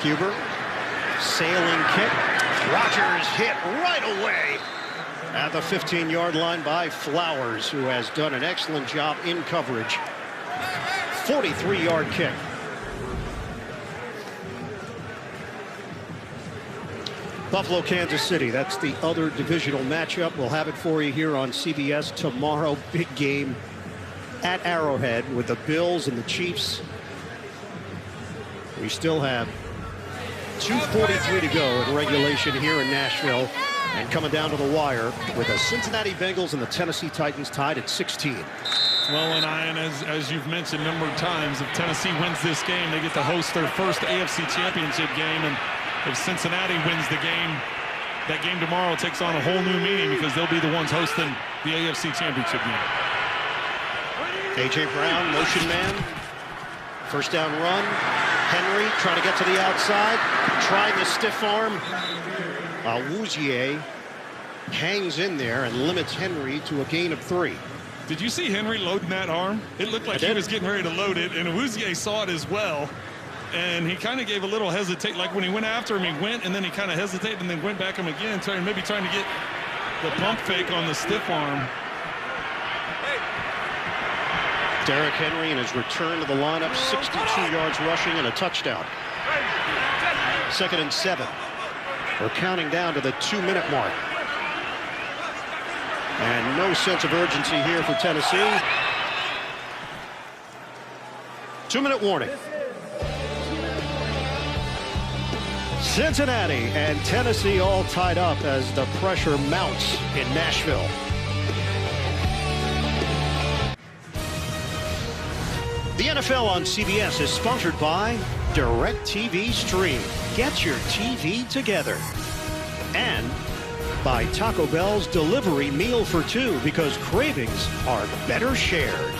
Huber, sailing kick. Rodgers hit right away at the 15-yard line by Flowers, who has done an excellent job in coverage. 43-yard kick. Buffalo, Kansas City. That's the other divisional matchup. We'll have it for you here on CBS tomorrow. Big game at Arrowhead with the Bills and the Chiefs. We still have 2:43 to go in regulation here in Nashville, and coming down to the wire with the Cincinnati Bengals and the Tennessee Titans tied at 16. Well, and Ian, as you've mentioned a number of times, if Tennessee wins this game, they get to host their first AFC Championship game, and if Cincinnati wins the game, that game tomorrow takes on a whole new meaning because they'll be the ones hosting the AFC Championship game. A.J. Brown, motion man. First down run. Henry trying to get to the outside. Trying the stiff arm. Awuzie hangs in there and limits Henry to a gain of 3. Did you see Henry loading that arm? It looked like he was getting ready to load it, and Awuzie saw it as well. And he kind of gave a little hesitate, like when he went after him, he went, and then he kind of hesitated, and then went back him again, maybe trying to get the pump fake on the stiff arm. Derrick Henry in his return to the lineup, 62 yards rushing and a touchdown. 2nd and 7. We're counting down to the 2-minute mark. And no sense of urgency here for Tennessee. 2-minute warning. Cincinnati and Tennessee all tied up as the pressure mounts in Nashville. The NFL on CBS is sponsored by DirecTV Stream. Get your TV together. And by Taco Bell's delivery meal for 2, because cravings are better shared.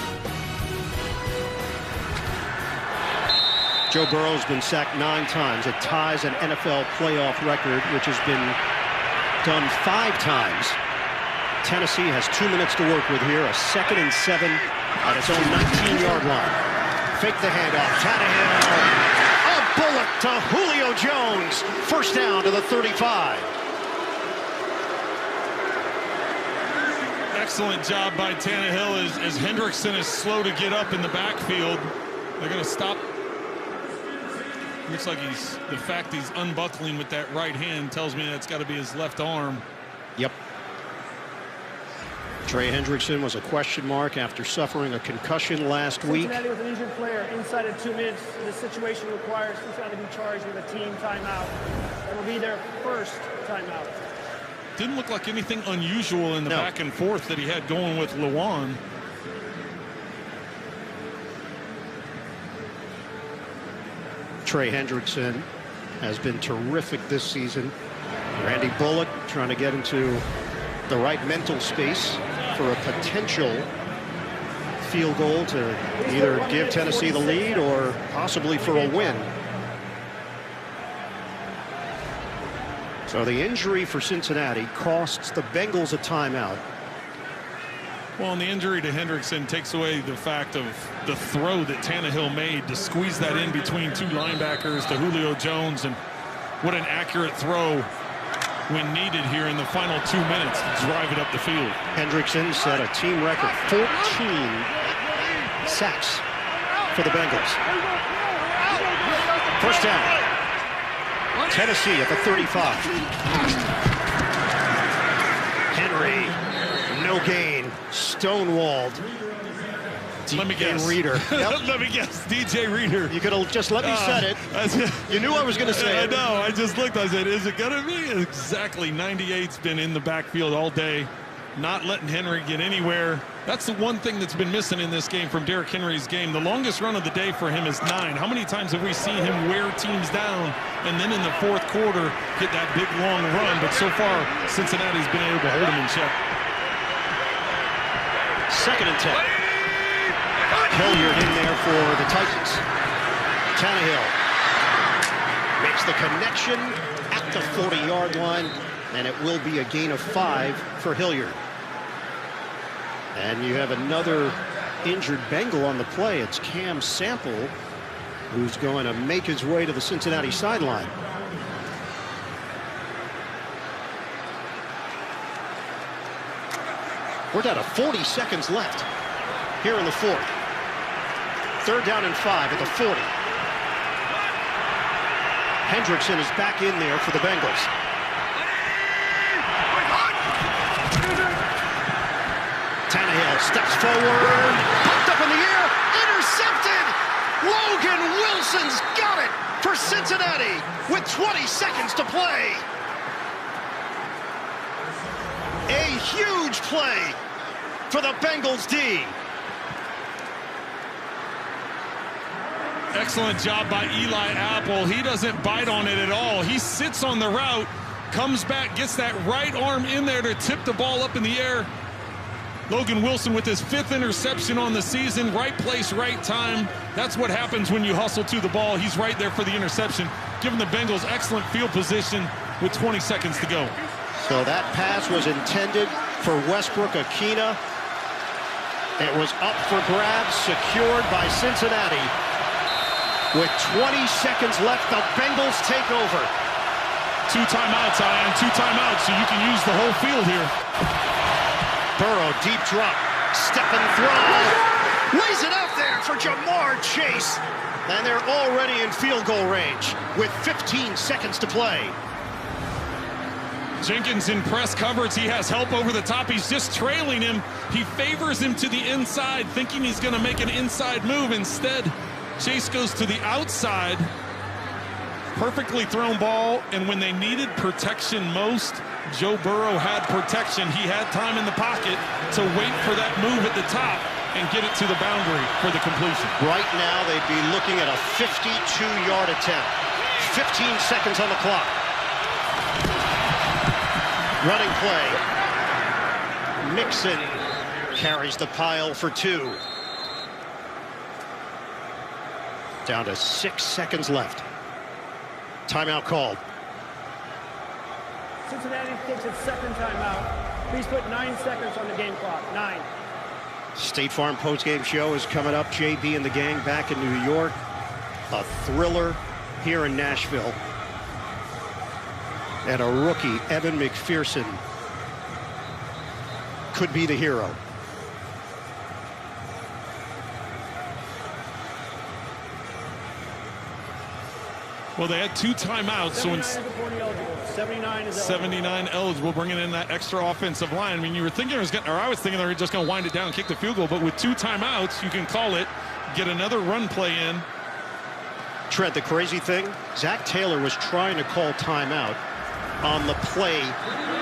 Joe Burrow's been sacked 9 times. It ties an NFL playoff record, which has been done 5 times. Tennessee has 2 minutes to work with here. A 2nd and 7 at its own 19-yard line. Fake the handoff. Tannehill. A bullet to Julio Jones. First down to the 35. Excellent job by Tannehill as Hendrickson is slow to get up in the backfield. They're going to stop. Looks like the fact he's unbuckling with that right hand tells me that's got to be his left arm. Yep. Trey Hendrickson was a question mark after suffering a concussion last week. Cincinnati with an injured player inside of 2 minutes. This situation requires Cincinnati to be charged with a team timeout. That will be their first timeout. Didn't look like anything unusual in the back and forth that he had going with Lewan. Trey Hendrickson has been terrific this season. Randy Bullock trying to get into the right mental space for a potential field goal to either give Tennessee the lead or possibly for a win. So the injury for Cincinnati costs the Bengals a timeout. Well, and the injury to Hendrickson takes away the fact of the throw that Tannehill made to squeeze that in between 2 linebackers to Julio Jones, and what an accurate throw when needed here in the final 2 minutes to drive it up the field. Hendrickson set a team record 14 sacks for the Bengals. First down. Tennessee at the 35. Henry, no gain, stonewalled. Let me guess. Reader. Yep. Let me guess. DJ Reader. You could have just let me said it. You knew I was going to say it. I know. I just looked. I said, is it going to be? Exactly. 98's been in the backfield all day, not letting Henry get anywhere. That's the one thing that's been missing in this game from Derrick Henry's game. The longest run of the day for him is 9. How many times have we seen him wear teams down and then in the 4th quarter get that big long run? But so far, Cincinnati's been able to hold him in check. 2nd and 10. Hilliard in there for the Titans. Tannehill makes the connection at the 40-yard line, and it will be a gain of 5 for Hilliard. And you have another injured Bengal on the play. It's Cam Sample, who's going to make his way to the Cincinnati sideline. We're down to 40 seconds left here in the 4th. 3rd down and 5 at the 40. Hendrickson is back in there for the Bengals. Tannehill steps forward, popped up in the air, intercepted! Logan Wilson's got it for Cincinnati with 20 seconds to play. A huge play for the Bengals D. Excellent job by Eli Apple. He doesn't bite on it at all. He sits on the route, comes back, gets that right arm in there to tip the ball up in the air. Logan Wilson with his 5th interception on the season. Right place, right time. That's what happens when you hustle to the ball. He's right there for the interception, giving the Bengals excellent field position with 20 seconds to go. So that pass was intended for Westbrook-Akina. It was up for grabs, secured by Cincinnati. With 20 seconds left, the Bengals take over. 2 timeouts, Ian. 2 timeouts, so you can use the whole field here. Burrow, deep drop, step and throw. Lays it out there for Jamar Chase. And they're already in field goal range with 15 seconds to play. Jenkins in press coverage. He has help over the top. He's just trailing him. He favors him to the inside, thinking he's going to make an inside move. Instead, Chase goes to the outside. Perfectly thrown ball, and when they needed protection most, Joe Burrow had protection. He had time in the pocket to wait for that move at the top and get it to the boundary for the completion. Right now, they'd be looking at a 52-yard attempt. 15 seconds on the clock. Running play. Mixon carries the pile for 2. Down to 6 seconds left. Timeout called. Cincinnati takes its 2nd timeout. Please put 9 seconds on the game clock. 9. State Farm postgame show is coming up. JB and the gang back in New York. A thriller here in Nashville. And a rookie, Evan McPherson, could be the hero. Well, they had 2 timeouts, so it's 79 eligible, bringing in that extra offensive line. I mean, you were thinking I was thinking they were just going to wind it down and kick the field goal, but with 2 timeouts, you can call it, get another run play in. Trent, the crazy thing, Zach Taylor was trying to call timeout on the play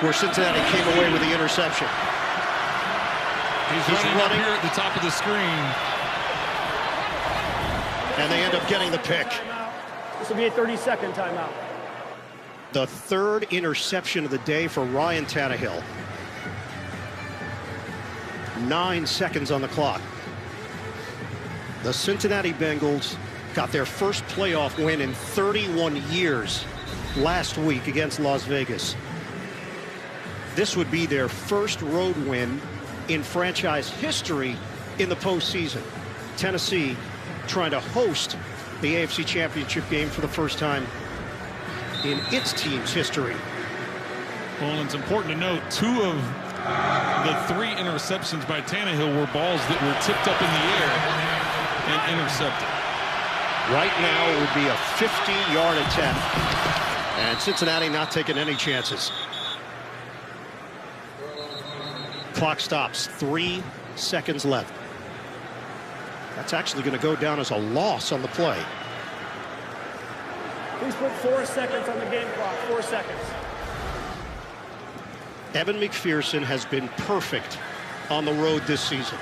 where Cincinnati came away with the interception. He's running up here at the top of the screen. And they end up getting the pick. This will be a 30-second timeout. The 3rd interception of the day for Ryan Tannehill. 9 seconds on the clock. The Cincinnati Bengals got their first playoff win in 31 years last week against Las Vegas. This would be their first road win in franchise history in the postseason. Tennessee trying to host the AFC Championship game for the first time in its team's history. Well, it's important to note 2 of the 3 interceptions by Tannehill were balls that were tipped up in the air and intercepted. Right now, it would be a 50-yard attempt, and Cincinnati not taking any chances. Clock stops. 3 seconds left. That's actually going to go down as a loss on the play. Please put 4 seconds on the game clock. 4 seconds. Evan McPherson has been perfect on the road this season.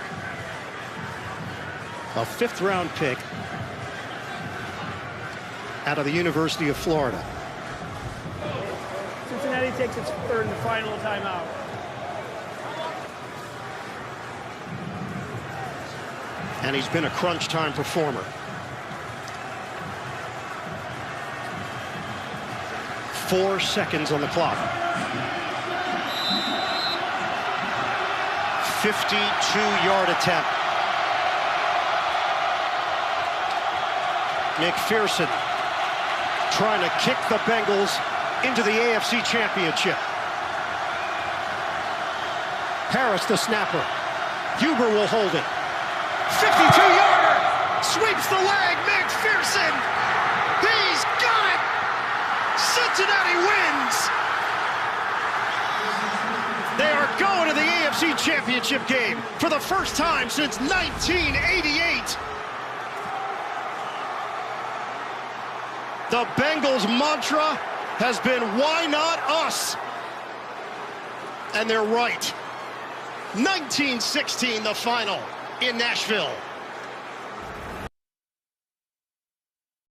A 5th-round pick out of the University of Florida. Cincinnati takes its 3rd and final timeout. And he's been a crunch time performer. 4 seconds on the clock. 52-yard attempt. McPherson trying to kick the Bengals into the AFC Championship. Harris, the snapper. Huber will hold it. 52-yarder! Sweeps the leg, McPherson! He's got it! Cincinnati wins! They are going to the AFC Championship game for the first time since 1988. The Bengals' mantra has been, why not us? And they're right. 19-16 the final in Nashville.